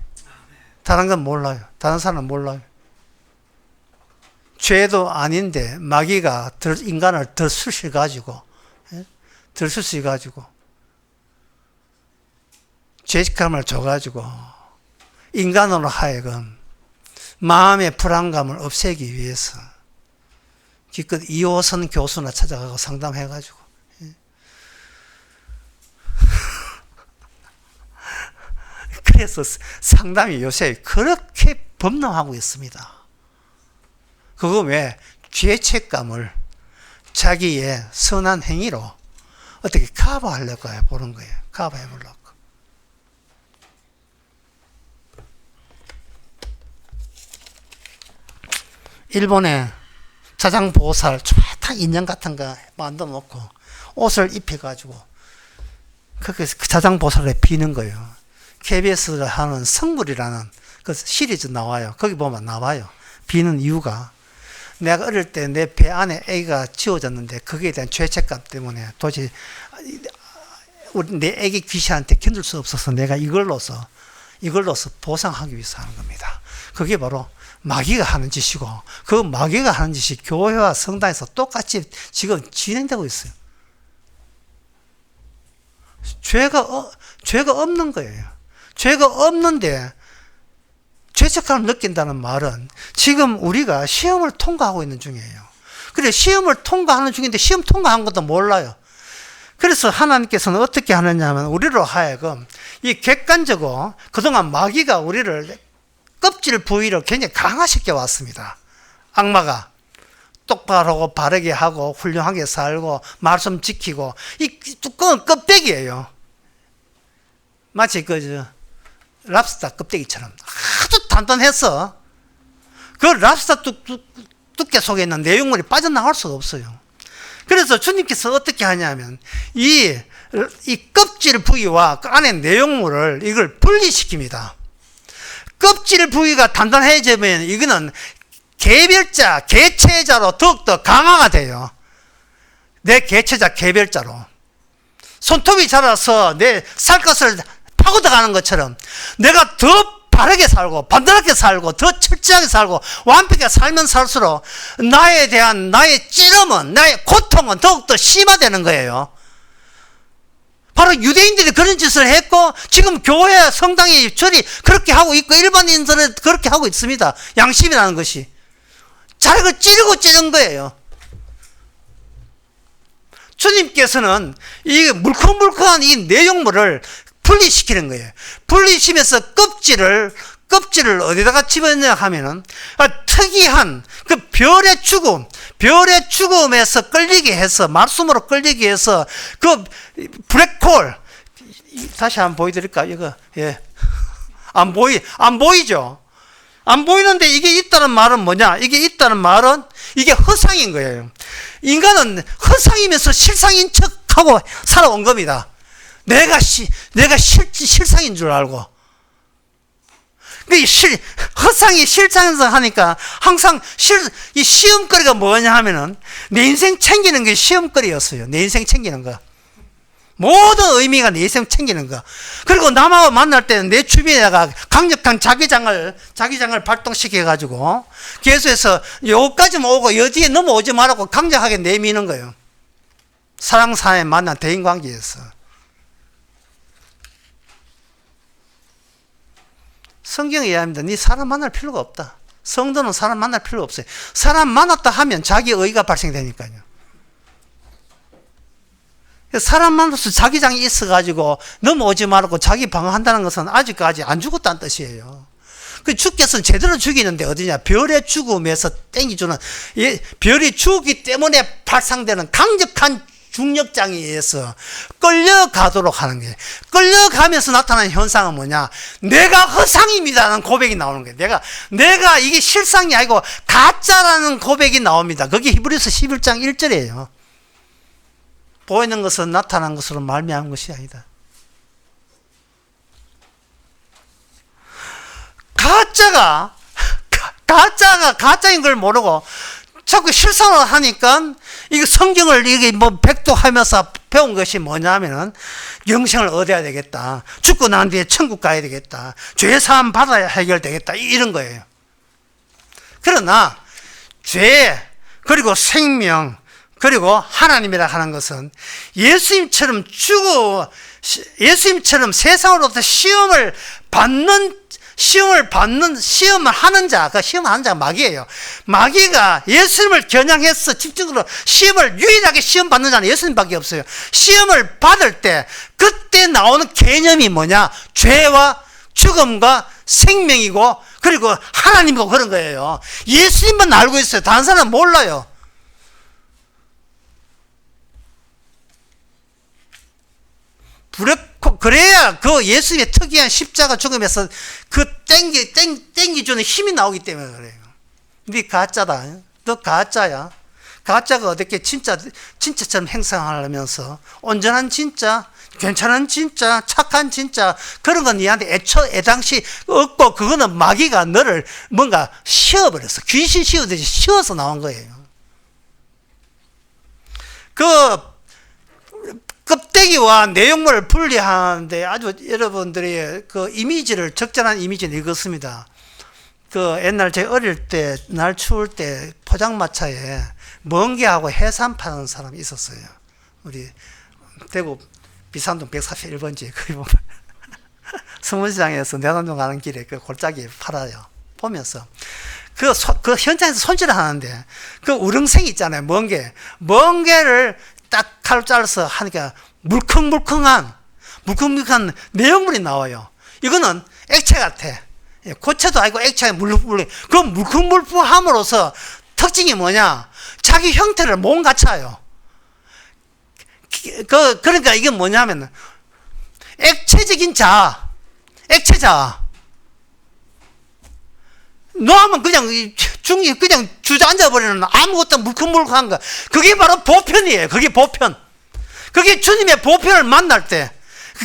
다른 건 몰라요. 다른 사람은 몰라요. 죄도 아닌데 마귀가 인간을 들쑤셔가지고 죄책감을 줘가지고 인간으로 하여금 마음의 불안감을 없애기 위해서 기껏 2호선 교수나 찾아가고 상담해가지고 그래서 상담이 요새 그렇게 범람하고 있습니다. 그거 왜? 죄책감을 자기의 선한 행위로 어떻게 커버하려고 보는 거예요. 커버해보려고. 일본에 자장보살 쫙 인형 같은 거 만들어 놓고 옷을 입혀가지고 그 자장보살에 비는 거예요. KBS가 하는 성물이라는 그 시리즈 나와요. 거기 보면 나와요. 비는 이유가 내가 어릴 때 내 배 안에 애기가 지워졌는데 거기에 대한 죄책감 때문에 도저히 내 애기 귀신한테 견딜 수 없어서 내가 이걸로서 보상하기 위해서 하는 겁니다. 그게 바로 마귀가 하는 짓이고 그 마귀가 하는 짓이 교회와 성당에서 똑같이 지금 진행되고 있어요. 죄가 없는 거예요. 죄가 없는데 죄책감을 느낀다는 말은 지금 우리가 시험을 통과하고 있는 중이에요. 그래 시험을 통과하는 중인데 시험 통과한 것도 몰라요. 그래서 하나님께서는 어떻게 하느냐 하면 우리로 하여금 이 객관적으로 그동안 마귀가 우리를 껍질 부위를 굉장히 강화시켜 왔습니다. 악마가 똑바로 바르게 하고 훌륭하게 살고 말씀 지키고 이 두꺼운 껍데기예요. 마치 랍스터 껍데기처럼 아주 단단했어. 그 랍스터 두께 속에 있는 내용물이 빠져나갈 수가 없어요. 그래서 주님께서 어떻게 하냐면 이 껍질 부위와 그 안에 내용물을 이걸 분리시킵니다. 껍질 부위가 단단해지면 이거는 개체자로 더욱더 강화가 돼요. 내 개체자 개별자로. 손톱이 자라서 내 살갗을 파고 들어가는 것처럼 내가 더 바르게 살고 반듯하게 살고 더 철저하게 살고 완벽하게 살면 살수록 나에 대한 나의 찌름은 나의 고통은 더욱더 심화되는 거예요. 바로 유대인들이 그런 짓을 했고 지금 교회 성당이 절이 그렇게 하고 있고 일반인들은 그렇게 하고 있습니다. 양심이라는 것이 자기를 찌른 거예요. 주님께서는 이 물컹물컹한 이 내용물을 분리시키는 거예요. 분리시키면서 껍질을 어디다가 집어넣냐 하면은 특이한 그 별의 죽음에서 끌리게 해서 마rsum으로 끌리게 해서 그 블랙홀 다시 한번 보여드릴까요? 이거 안 보이죠? 안 보이는데 이게 있다는 말은 뭐냐? 이게 있다는 말은 이게 허상인 거예요. 인간은 허상이면서 실상인 척하고 살아온 겁니다. 내가 실상인 줄 알고. 허상이 실상에서 하니까 항상 이 시험거리가 뭐냐 하면은 내 인생 챙기는 게 시험거리였어요. 내 인생 챙기는 거. 모든 의미가 내 인생 챙기는 거. 그리고 남하고 만날 때는 내 주변에다가 강력한 자기장을 발동시켜가지고 계속해서 여기까지만 오고 여기에 넘어오지 말라고 강력하게 내미는 거예요. 사랑사에 만난 대인관계에서. 성경에 의합니다. 네 사람 만날 필요가 없다. 성도는 사람 만날 필요 없어요. 사람 만났다 하면 자기 의가 발생되니까요. 사람 만나서 자기장이 있어가지고 넘어오지 말고 자기 방어한다는 것은 아직까지 안 죽었다는 뜻이에요. 그 주께서는 제대로 죽이는데 어디냐? 별의 죽음에서 땡기주는, 별이 죽기 때문에 발상되는 강력한 중력장에 의해서 끌려가도록 하는 거예요. 끌려가면서 나타나는 현상은 뭐냐? 내가 허상입니다라는 고백이 나오는 거예요. 내가 이게 실상이 아니고 가짜라는 고백이 나옵니다. 그게 히브리서 11장 1절이에요. 보이는 것은 나타난 것으로 말미암은 것이 아니다. 가짜인 걸 모르고 자꾸 실상을 하니까 이거 성경을 이게 뭐 백독하면서 배운 것이 뭐냐면은 영생을 얻어야 되겠다. 죽고 난 뒤에 천국 가야 되겠다. 죄 사함 받아야 해결되겠다. 이런 거예요. 그러나 죄 그리고 생명 그리고 하나님이라 하는 것은 예수님처럼 세상으로부터 시험을 하는 자가 마귀예요. 마귀가 예수님을 겨냥해서 집중적으로 유일하게 시험 받는 자는 예수님밖에 없어요. 시험을 받을 때 그때 나오는 개념이 뭐냐? 죄와 죽음과 생명이고 그리고 하나님이고 그런 거예요. 예수님만 알고 있어요. 다른 사람은 몰라요. 그래야 그 예수님의 특이한 십자가 죽음에서 그 땡기주는 힘이 나오기 때문에 그래요. 네 가짜다. 너 가짜야. 가짜가 어떻게 진짜처럼 행상하면서 온전한 진짜, 괜찮은 진짜, 착한 진짜 그런 건 니한테 애당시 없고 그거는 마귀가 너를 뭔가 씌워버렸어. 귀신 씌우듯이 씌워서 나온 거예요. 그 껍데기와 내용물을 분리하는데 아주 여러분들이 그 이미지를 적절한 이미지를 읽었습니다. 그 옛날 제 어릴 때 날 추울 때 포장마차에 멍게하고 해삼 파는 사람이 있었어요. 우리 대구 비산동 141번지 거기 보면 서문시장에서 내단동 가는 길에 그 골짜기에 팔아요. 보면서 그 현장에서 손질을 하는데 그 우렁생 있잖아요. 멍게를 딱 칼로 잘라서 하니까 물컹물컹한 내용물이 나와요. 이거는 액체 같아. 고체도 아니고 액체가 물렁물렁. 그 물컹물컹함으로써 특징이 뭐냐? 자기 형태를 못 갖춰요. 그러니까 이게 뭐냐면 액체적인 자, 액체자. 놓으면 그냥 그냥 주저앉아 버리는 아무것도 물컹물컹한 거. 그게 바로 보편이에요. 그게 보편. 그게 주님의 보편을 만날 때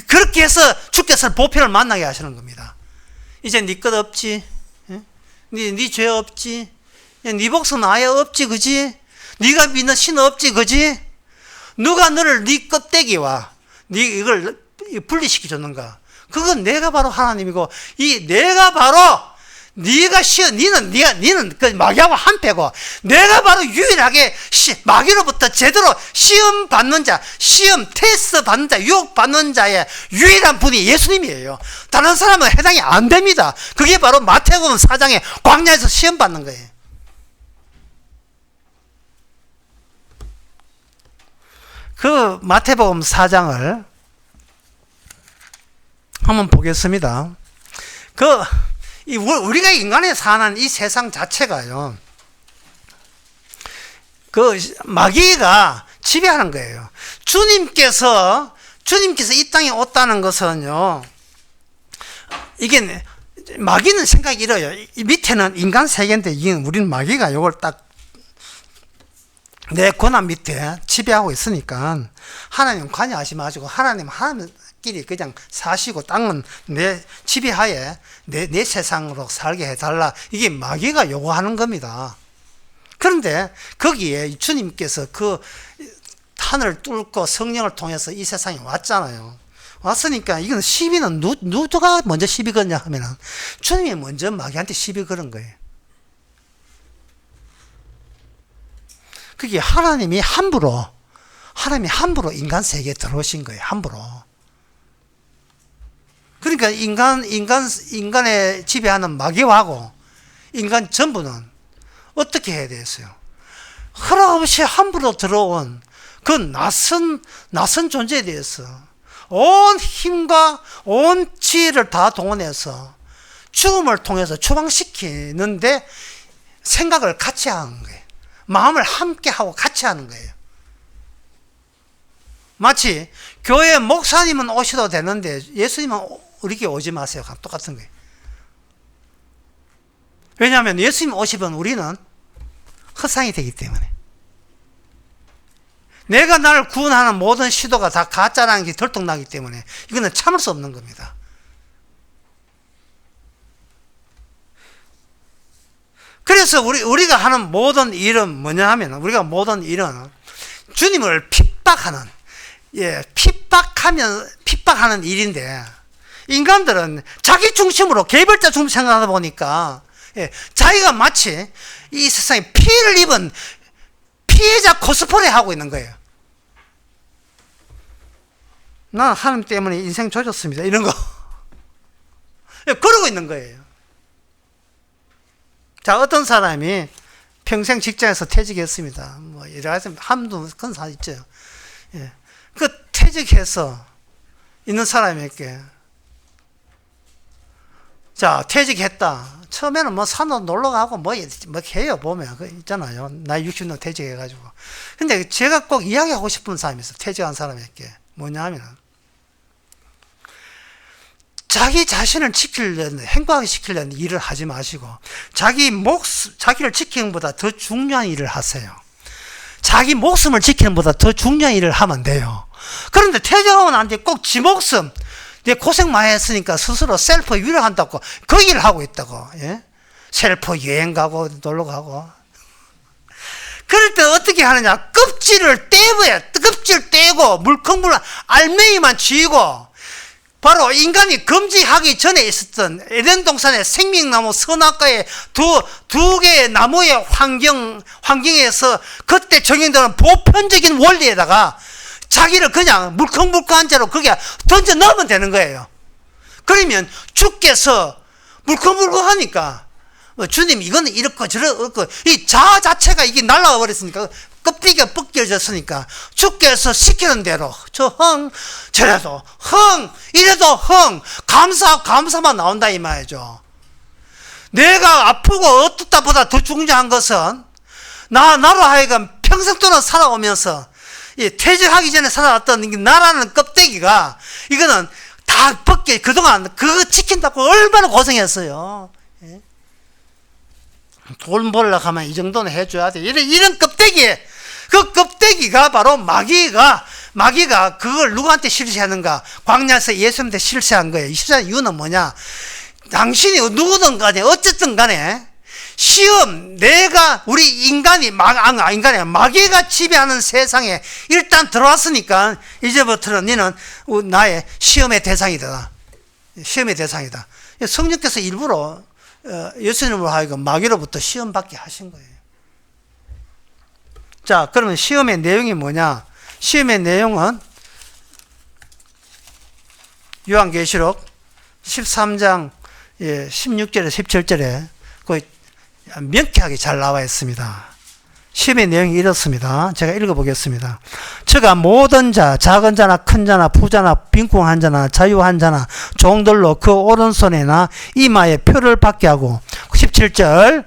그렇게 해서 주께서 보편을 만나게 하시는 겁니다. 이제 네 것 없지, 네 죄 없지, 네 복수는 아예 없지, 그지? 네가 믿는 신 없지, 그지? 누가 너를 네 껍데기와 네 이걸 분리시켜 줬는가? 그건 내가 바로 하나님이고, 내가 바로 네가 니는 그 마귀하고 한패고, 내가 바로 유일하게 마귀로부터 제대로 시험 받는 자, 시험 테스트 받는 자, 유혹 받는 자의 유일한 분이 예수님이에요. 다른 사람은 해당이 안 됩니다. 그게 바로 마태복음 4장에 광야에서 시험 받는 거예요. 그 마태복음 4장을 한번 보겠습니다. 우리가 인간에 사는 이 세상 자체가요, 마귀가 지배하는 거예요. 주님께서 이 땅에 왔다는 것은요, 이게, 마귀는 생각이 이래요. 이 밑에는 인간 세계인데, 우리는 마귀가 이걸 딱 내 권한 밑에 지배하고 있으니까, 하나님 관여하지 마시고, 하나님끼리 그냥 사시고, 땅은 내 지배하에 내 세상으로 살게 해달라. 이게 마귀가 요구하는 겁니다. 그런데 거기에 주님께서 그 하늘을 뚫고 성령을 통해서 이 세상에 왔잖아요. 왔으니까 이건 시비는 누가 먼저 시비 걸냐 하면은 주님이 먼저 마귀한테 시비 걸은 거예요. 그게 하나님이 함부로 인간 세계에 들어오신 거예요. 함부로. 그러니까 인간의 지배하는 마귀하고 인간 전부는 어떻게 해야 되겠어요? 허락 없이 함부로 들어온 그 낯선 존재에 대해서 온 힘과 온 지혜를 다 동원해서 죽음을 통해서 추방시키는데 생각을 같이 하는 거예요. 마음을 함께 하고 같이 하는 거예요. 마치 교회 목사님은 오셔도 되는데 예수님은 우리에게 오지 마세요. 똑같은 거예요. 왜냐하면 예수님 오시면 우리는 허상이 되기 때문에, 내가 나를 구원하는 모든 시도가 다 가짜라는 게 들통나기 때문에 이거는 참을 수 없는 겁니다. 그래서 우리가 하는 모든 일은 뭐냐 하면, 우리가 모든 일은 주님을 핍박하는 일인데, 인간들은 자기 중심으로 개별자 중심 생각하다 보니까 자기가 마치 이 세상에 피해를 입은 피해자 코스프레 하고 있는 거예요. 나는 하나님 때문에 인생 조졌습니다. 이런 거. 그러고 있는 거예요. 자, 어떤 사람이 평생 직장에서 퇴직했습니다. 이래서 한두 건 사 있죠. 예. 그 퇴직해서 있는 사람에게, 자, 퇴직했다. 처음에는 산으로 놀러 가고 해요, 보면. 있잖아요. 나이 60년 퇴직해가지고. 근데 제가 꼭 이야기하고 싶은 사람이 있어요. 퇴직한 사람에게. 뭐냐 하면, 자기 자신을 지키려는, 행복하게 시키려는 일을 하지 마시고, 자기를 지키는 것보다 더 중요한 일을 하세요. 자기 목숨을 지키는 것보다 더 중요한 일을 하면 돼요. 그런데 퇴직하면 안 돼. 꼭 지 목숨, 내 고생 많이 했으니까 스스로 셀프 위로한다고 그 일을 하고 있다고. 예? 셀프 여행 가고 놀러 가고. 그럴 때 어떻게 하느냐? 껍질을 떼고 물컹물컹 알맹이만 쥐고, 바로 인간이 금지하기 전에 있었던 에덴 동산의 생명나무 선악과의 두 개의 나무의 환경에서 그때 적용되는 보편적인 원리에다가 자기를 그냥 물컹물컹한 채로 거기에 던져 넣으면 되는 거예요. 그러면 주께서 물컹물컹하니까, 주님 이거는 이렇고 저렇고, 이 자아 자체가 이게 날아가 버렸으니까, 껍데기가 벗겨졌으니까 주께서 시키는 대로 저래도 이래도 감사만 나온다 이 말이죠. 내가 아프고 어떻다 보다 더 중요한 것은 나로 하여금 평생 동안 살아오면서 퇴직하기 전에 살아왔던 나라는 껍데기가, 이거는 다 벗게 그동안 그거 지킨다고 얼마나 고생했어요. 예? 돈 벌려고 하면 이 정도는 해줘야 돼. 이런 껍데기, 그 껍데기가 바로 마귀가 그걸 누구한테 실시하는가? 광야에서 예수님한테 실시한 거예요. 이 실시한 이유는 뭐냐? 당신이 누구든 간에 어쨌든 간에 시험, 우리 마귀가 지배하는 세상에 일단 들어왔으니까 이제부터는 너는 나의 시험의 대상이다. 시험의 대상이다. 성령께서 일부러 예수님으로 하여금 마귀로부터 시험 받게 하신 거예요. 자, 그러면 시험의 내용이 뭐냐? 시험의 내용은 요한계시록 13장 16절에 17절에 거의 명쾌하게 잘 나와 있습니다. 시험의 내용이 이렇습니다. 제가 읽어보겠습니다. 저가 모든 자, 작은 자나 큰 자나 부자나 빈궁한 자나 자유한 자나 종들로 그 오른손에나 이마에 표를 받게 하고 17절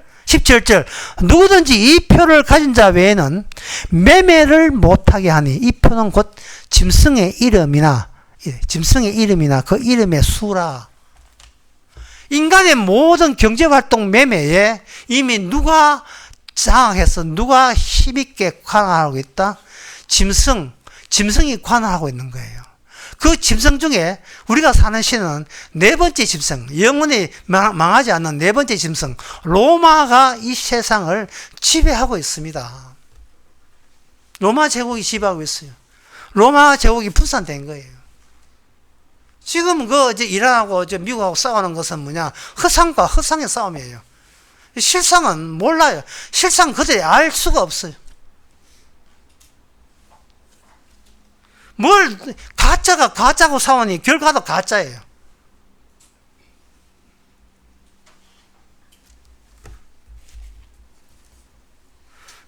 누구든지 이 표를 가진 자 외에는 매매를 못하게 하니 이 표는 곧 짐승의 이름이나 그 이름의 수라. 인간의 모든 경제활동 매매에 이미 누가 장악해서 누가 힘있게 관할하고 있다? 짐승이 관할하고 있는 거예요. 그 짐승 중에 우리가 사는 시는 네 번째 짐승, 영원히 망하지 않는 네 번째 짐승, 로마가 이 세상을 지배하고 있습니다. 로마 제국이 지배하고 있어요. 로마 제국이 분산된 거예요. 지금 이란하고 미국하고 싸우는 것은 뭐냐? 허상과 허상의 싸움이에요. 실상은 몰라요. 실상 그들이 알 수가 없어요. 가짜가 가짜고 싸우니 결과도 가짜예요.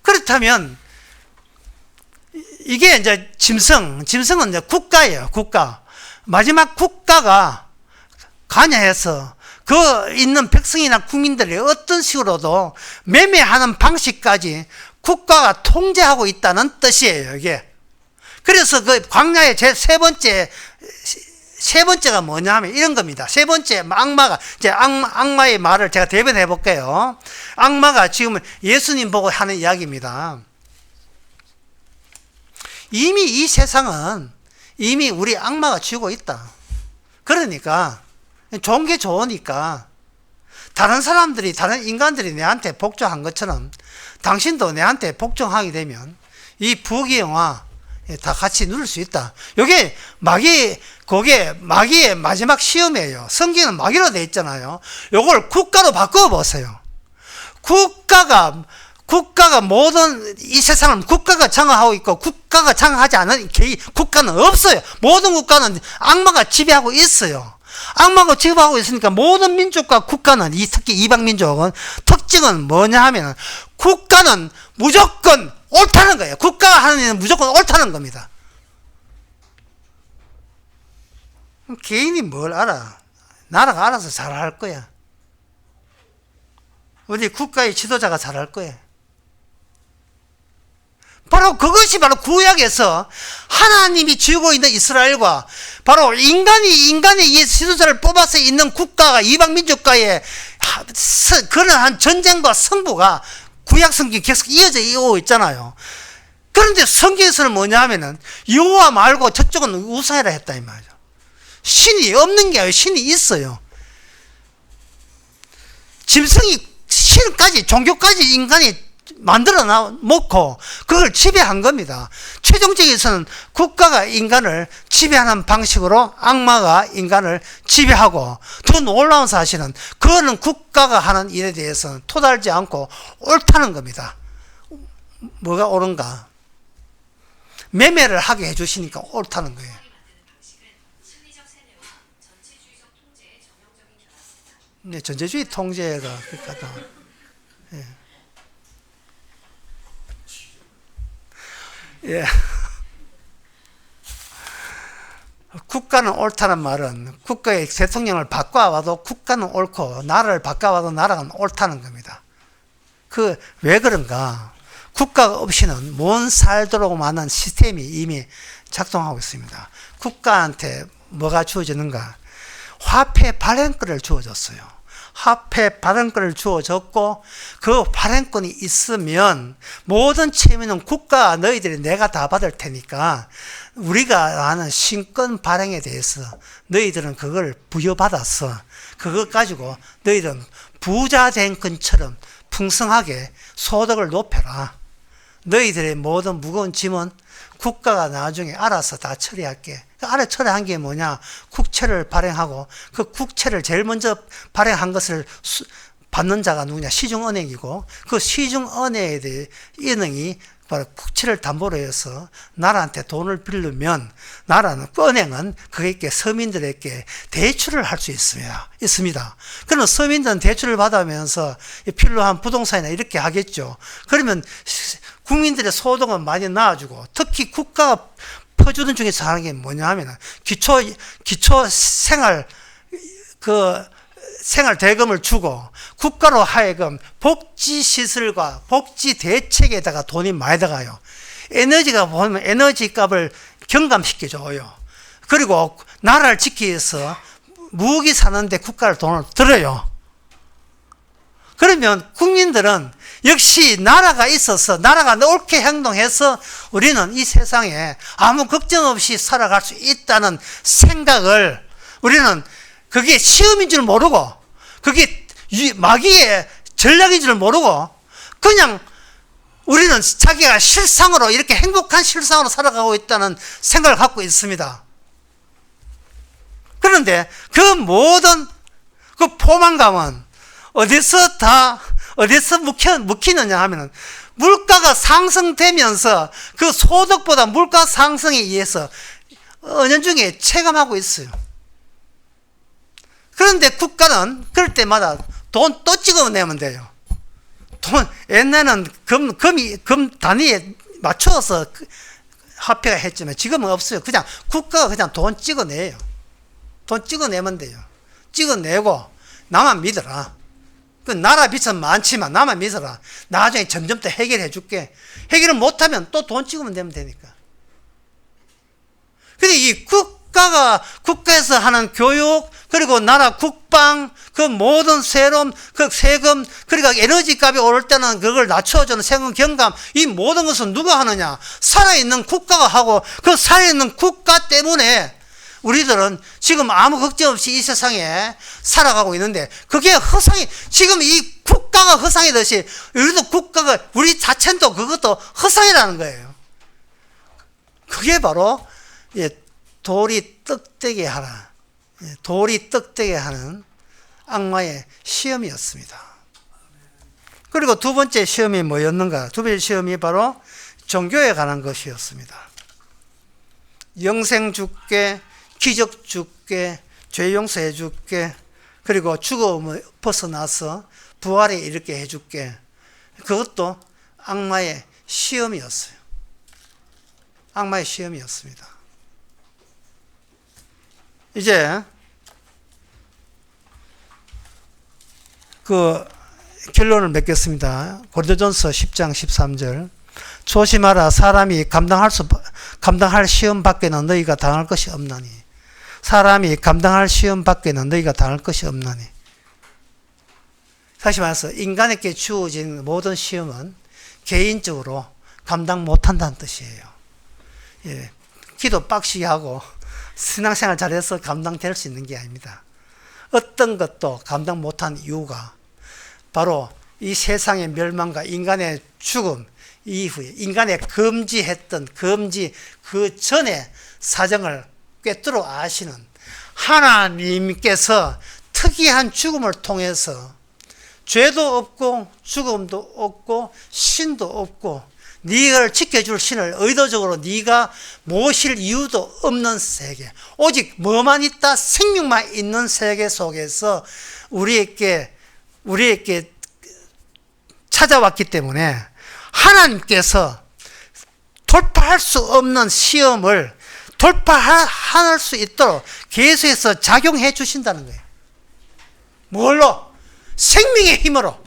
그렇다면 이게 이제 짐승은 이제 국가예요. 국가. 마지막 국가가 관여해서 그 있는 백성이나 국민들이 어떤 식으로도 매매하는 방식까지 국가가 통제하고 있다는 뜻이에요, 이게. 그래서 그 광야의 세 번째가 뭐냐 하면 이런 겁니다. 세 번째, 악마의 말을 제가 대변해 볼게요. 악마가 지금 예수님 보고 하는 이야기입니다. 이미 이 세상은 이미 우리 악마가 쥐고 있다. 그러니까 좋은 게 좋으니까 다른 인간들이 내한테 복종한 것처럼 당신도 내한테 복종하게 되면 이 부귀영화 다 같이 누릴 수 있다. 요게 마귀의 마지막 시험이에요. 성경은 마귀로 되어 있잖아요. 요걸 국가로 바꿔 보세요. 국가가 모든 이 세상은 국가가 장악하고 있고 국가가 장악하지 않은 국가는 없어요. 모든 국가는 악마가 지배하고 있어요. 악마가 지배하고 있으니까 모든 민족과 국가는 특히 이방 민족은 특징은 뭐냐 하면 국가는 무조건 옳다는 거예요. 국가가 하는 일은 무조건 옳다는 겁니다. 개인이 뭘 알아? 나라가 알아서 잘할 거야. 우리 국가의 지도자가 잘할 거야. 바로 그것이 바로 구약에서 하나님이 쥐고 있는 이스라엘과 바로 인간의 이 지도자를 뽑아서 있는 국가가 이방 민족과의 그러한 전쟁과 승부가 구약 성경이 계속 이어져 오고 있잖아요. 그런데 성경에서는 뭐냐 하면은 여호와 말고 저쪽은 우상이라 했다 이 말이죠. 신이 없는 게 아니라 신이 있어요. 신까지 종교까지 인간이 만들어 놓고 그걸 지배한 겁니다. 최종적에서는 국가가 인간을 지배하는 방식으로 악마가 인간을 지배하고 더 놀라운 사실은 그거는 국가가 하는 일에 대해서는 토달지 않고 옳다는 겁니다. 뭐가 옳은가? 매매를 하게 해주시니까 옳다는 거예요. 네, 전체주의 통제가 그러니까 예. 예. 국가는 옳다는 말은 국가의 대통령을 바꿔와도 국가는 옳고 나라를 바꿔와도 나라는 옳다는 겁니다. 왜 그런가? 국가가 없이는 못 살도록 만한 시스템이 이미 작동하고 있습니다. 국가한테 뭐가 주어지는가? 화폐 발행권을 주어졌어요. 화폐 발행권을 주어졌고 그 발행권이 있으면 모든 채무는 국가 너희들이 내가 다 받을 테니까 우리가 아는 신권 발행에 대해서 너희들은 그걸 부여받아서 그것 가지고 너희들은 부자 된 것처럼 풍성하게 소득을 높여라. 너희들의 모든 무거운 짐은 국가가 나중에 알아서 다 처리할게. 처리한 게 뭐냐? 국채를 발행하고 그 국채를 제일 먼저 발행한 것을 받는 자가 누구냐? 시중은행이고 그 시중은행에 대해 은행이 바로 국채를 담보로 해서 나라한테 돈을 빌리면 나라는 은행은 그에게 서민들에게 대출을 할 수 있습니다. 그러면 서민들은 대출을 받으면서 필요한 부동산이나 이렇게 하겠죠. 그러면 국민들의 소득은 많이 나아지고 특히 국가가 퍼주는 중에서 하는 게 뭐냐 하면 기초 생활 대금을 주고 국가로 하여금 복지시설과 복지 대책에다가 돈이 많이 들어가요. 에너지가 보면 에너지 값을 경감시켜줘요. 그리고 나라를 지키기 위해서 무기 사는데 국가를 돈을 들어요. 그러면 국민들은 역시 나라가 있어서 나라가 옳게 행동해서 우리는 이 세상에 아무 걱정 없이 살아갈 수 있다는 생각을 우리는 그게 시험인 줄 모르고 그게 마귀의 전략인 줄 모르고 그냥 우리는 자기가 실상으로 이렇게 행복한 실상으로 살아가고 있다는 생각을 갖고 있습니다. 그런데 그 모든 그 포만감은 어디서 묵히느냐 하면은 물가가 상승되면서 그 소득보다 물가 상승에 의해서 은연중에 체감하고 있어요. 그런데 국가는 그럴 때마다 돈 또 찍어내면 돼요. 옛날에는 금 단위에 맞춰서 화폐가 했지만 지금은 없어요. 그냥 국가가 그냥 돈 찍어내요. 돈 찍어내면 돼요. 찍어내고 나만 믿어라. 그 나라 빚은 많지만 나만 믿어라. 나중에 점점 더 해결해 줄게. 해결을 못하면 또 돈 찍으면 되면 되니까. 근데 이 국가에서 하는 교육, 그리고 나라 국방, 그 모든 세금, 그러니까 에너지 값이 오를 때는 그걸 낮춰주는 세금 경감, 이 모든 것은 누가 하느냐? 살아있는 국가가 하고, 그 살아있는 국가 때문에 우리들은 지금 아무 걱정 없이 이 세상에 살아가고 있는데, 그게 허상이, 지금 이 국가가 허상이듯이, 우리 자체도 그것도 허상이라는 거예요. 그게 바로, 돌이 떡되게 하라. 돌이 떡되게 하는 악마의 시험이었습니다. 그리고 두 번째 시험이 뭐였는가? 두 번째 시험이 바로 종교에 관한 것이었습니다. 영생 줄게, 기적 줄게, 죄 용서해 줄게, 그리고 죽음을 벗어나서 부활에 이르게 해 줄게. 그것도 악마의 시험이었어요. 악마의 시험이었습니다. 이제 그 결론을 맺겠습니다. 고린도전서 10장 13절. 조심하라. 사람이 감당할 시험 밖에는 너희가 당할 것이 없나니. 사람이 감당할 시험 밖에는 너희가 당할 것이 없나니. 다시 말해서 인간에게 주어진 모든 시험은 개인적으로 감당 못한다는 뜻이에요. 기도 빡시게 하고 신앙생활 잘해서 감당될 수 있는 게 아닙니다. 어떤 것도 감당 못한 이유가 바로 이 세상의 멸망과 인간의 죽음 이후에 인간의 금지했던 그 전에 사정을 꿰뚫어 아시는 하나님께서 특이한 죽음을 통해서 죄도 없고 죽음도 없고 신도 없고 네가 지켜줄 신을 의도적으로 네가 모실 이유도 없는 세계, 오직 뭐만 있다? 생명만 있는 세계 속에서 우리에게 찾아왔기 때문에 하나님께서 돌파할 수 없는 시험을 돌파할 수 있도록 계속해서 작용해 주신다는 거예요. 뭘로? 생명의 힘으로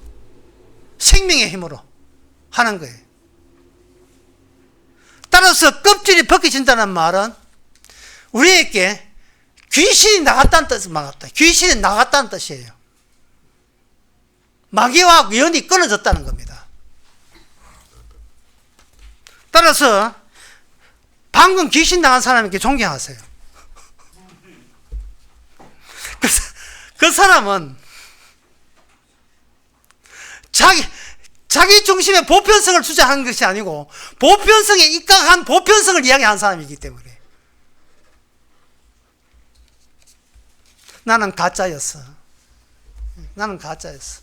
하는 거예요. 따라서 껍질이 벗겨진다는 말은 우리에게 귀신이 나갔다는 뜻을 막았다. 귀신이 나갔다는 뜻이에요. 마귀와 연이 끊어졌다는 겁니다. 따라서 방금 귀신 나간 사람에게 존경하세요. 그 사람은 자기 중심의 보편성을 주장한 것이 아니고 보편성에 입각한 보편성을 이야기한 사람이기 때문에 나는 가짜였어. 나는 가짜였어.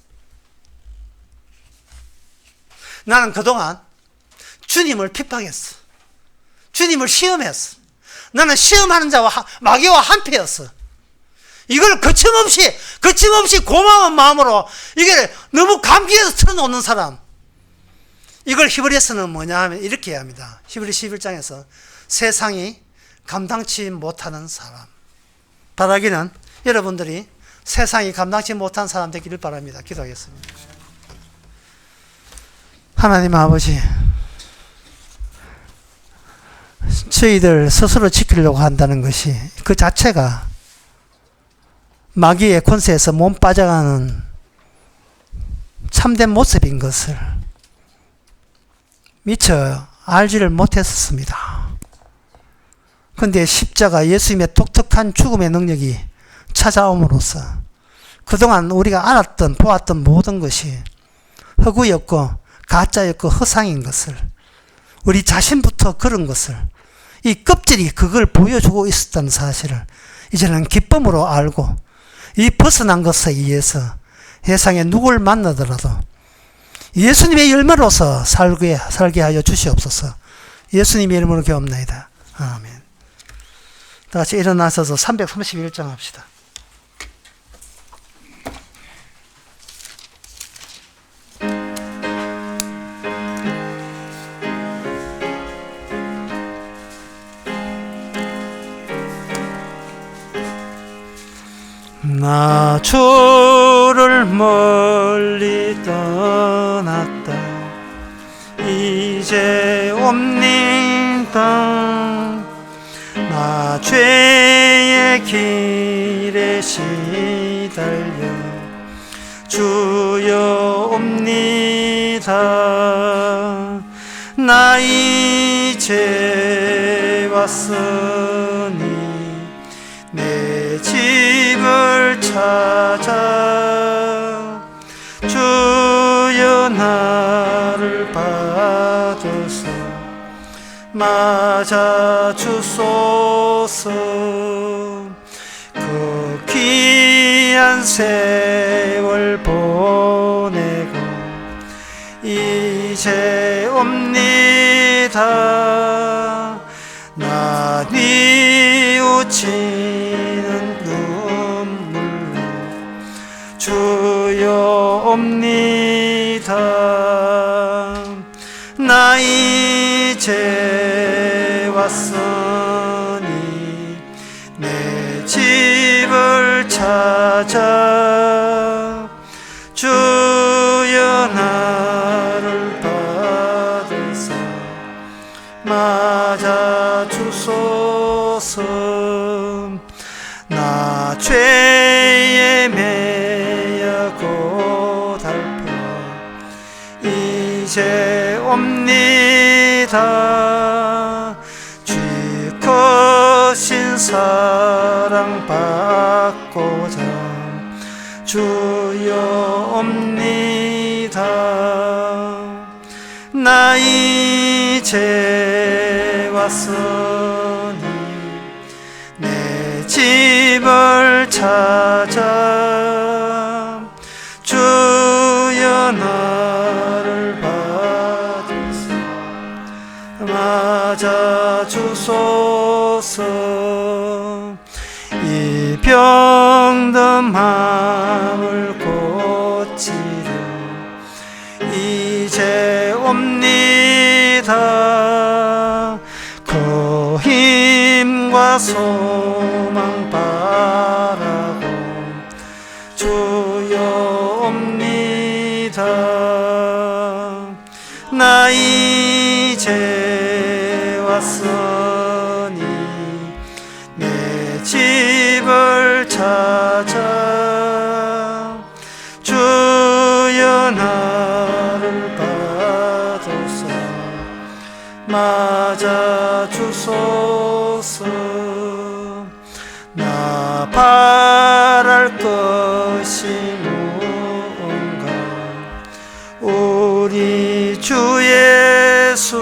나는 그동안 주님을 핍박했어. 주님을 시험했어. 나는 시험하는 자와 마귀와 한패였어. 이걸 거침없이 고마운 마음으로 이게 너무 감기에서 틀어놓는 사람. 이걸 히브리서는 뭐냐 하면 이렇게 합니다. 히브리 11장에서 세상이 감당치 못하는 사람. 바라기는 여러분들이 세상이 감당치 못한 사람 되기를 바랍니다. 기도하겠습니다. 하나님 아버지, 저희들 스스로 지키려고 한다는 것이 그 자체가 마귀의 권세에서 몸 빠져가는 참된 모습인 것을 미처 알지를 못했습니다. 그런데 십자가 예수님의 독특한 죽음의 능력이 찾아옴으로써 그동안 우리가 알았던 보았던 모든 것이 허구였고 가짜였고 허상인 것을, 우리 자신부터 그런 것을, 이 껍질이 그걸 보여주고 있었다는 사실을 이제는 기쁨으로 알고 이 벗어난 것에 의해서 세상에 누굴 만나더라도 예수님의 열매로서 살게 하여 주시옵소서. 예수님의 이름으로 기도합나이다. 아멘. 다 같이 일어나셔서 331장 합시다. 나 주를 멀리 떠났다. 이제 옵니다. 나 죄의 길에 시달려 주여 옵니다. 나 이제 왔으니 내 집을 찾아 주여 나를 받으소 맞아 주소서. 그 귀한 세월 보내고 이제 옵니다. 나 뉘우치는 눈물로 주여 옵니다. 나 이제 왔으니 내 집을 찾아 주여 나를 받으사 맞아 주소서. 나 죄에 매여 고달파 이제 옵니다. 주 크신 사랑 받고자 주여 옵니다. 나 이제 왔으니 내 집을 찾아 주여 나를 받으사 맞아 주소서. 이 병든 마음을 고치려 이제 옵니다. 그 힘과 소망 바라고 주여 옵니다. 나 이제 왔으니 내 집을 받으사 맞아 주소서. 나 바랄 것이 무언가 우리 주 예수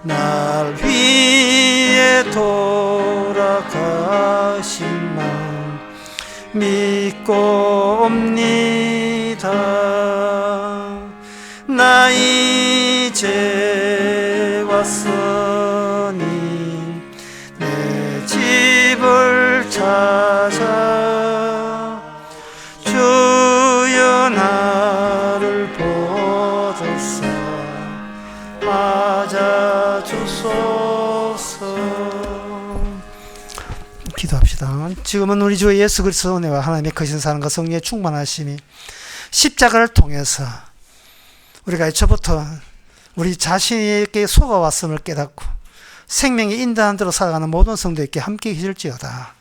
날 위해 돌아가신만 믿고 옵니다. 나 이제 왔으니 내 집을 찾아 주여 나를 보소서 맞아 주소서. 기도합시다. 지금은 우리 주 예수 그리스도 은혜와 하나님의 크신 사랑과 성령의 충만하심이 십자가를 통해서 우리가 애초부터 우리 자신에게 속아왔음을 깨닫고 생명의 인도한 대로 살아가는 모든 성도에게 함께 계실지어다.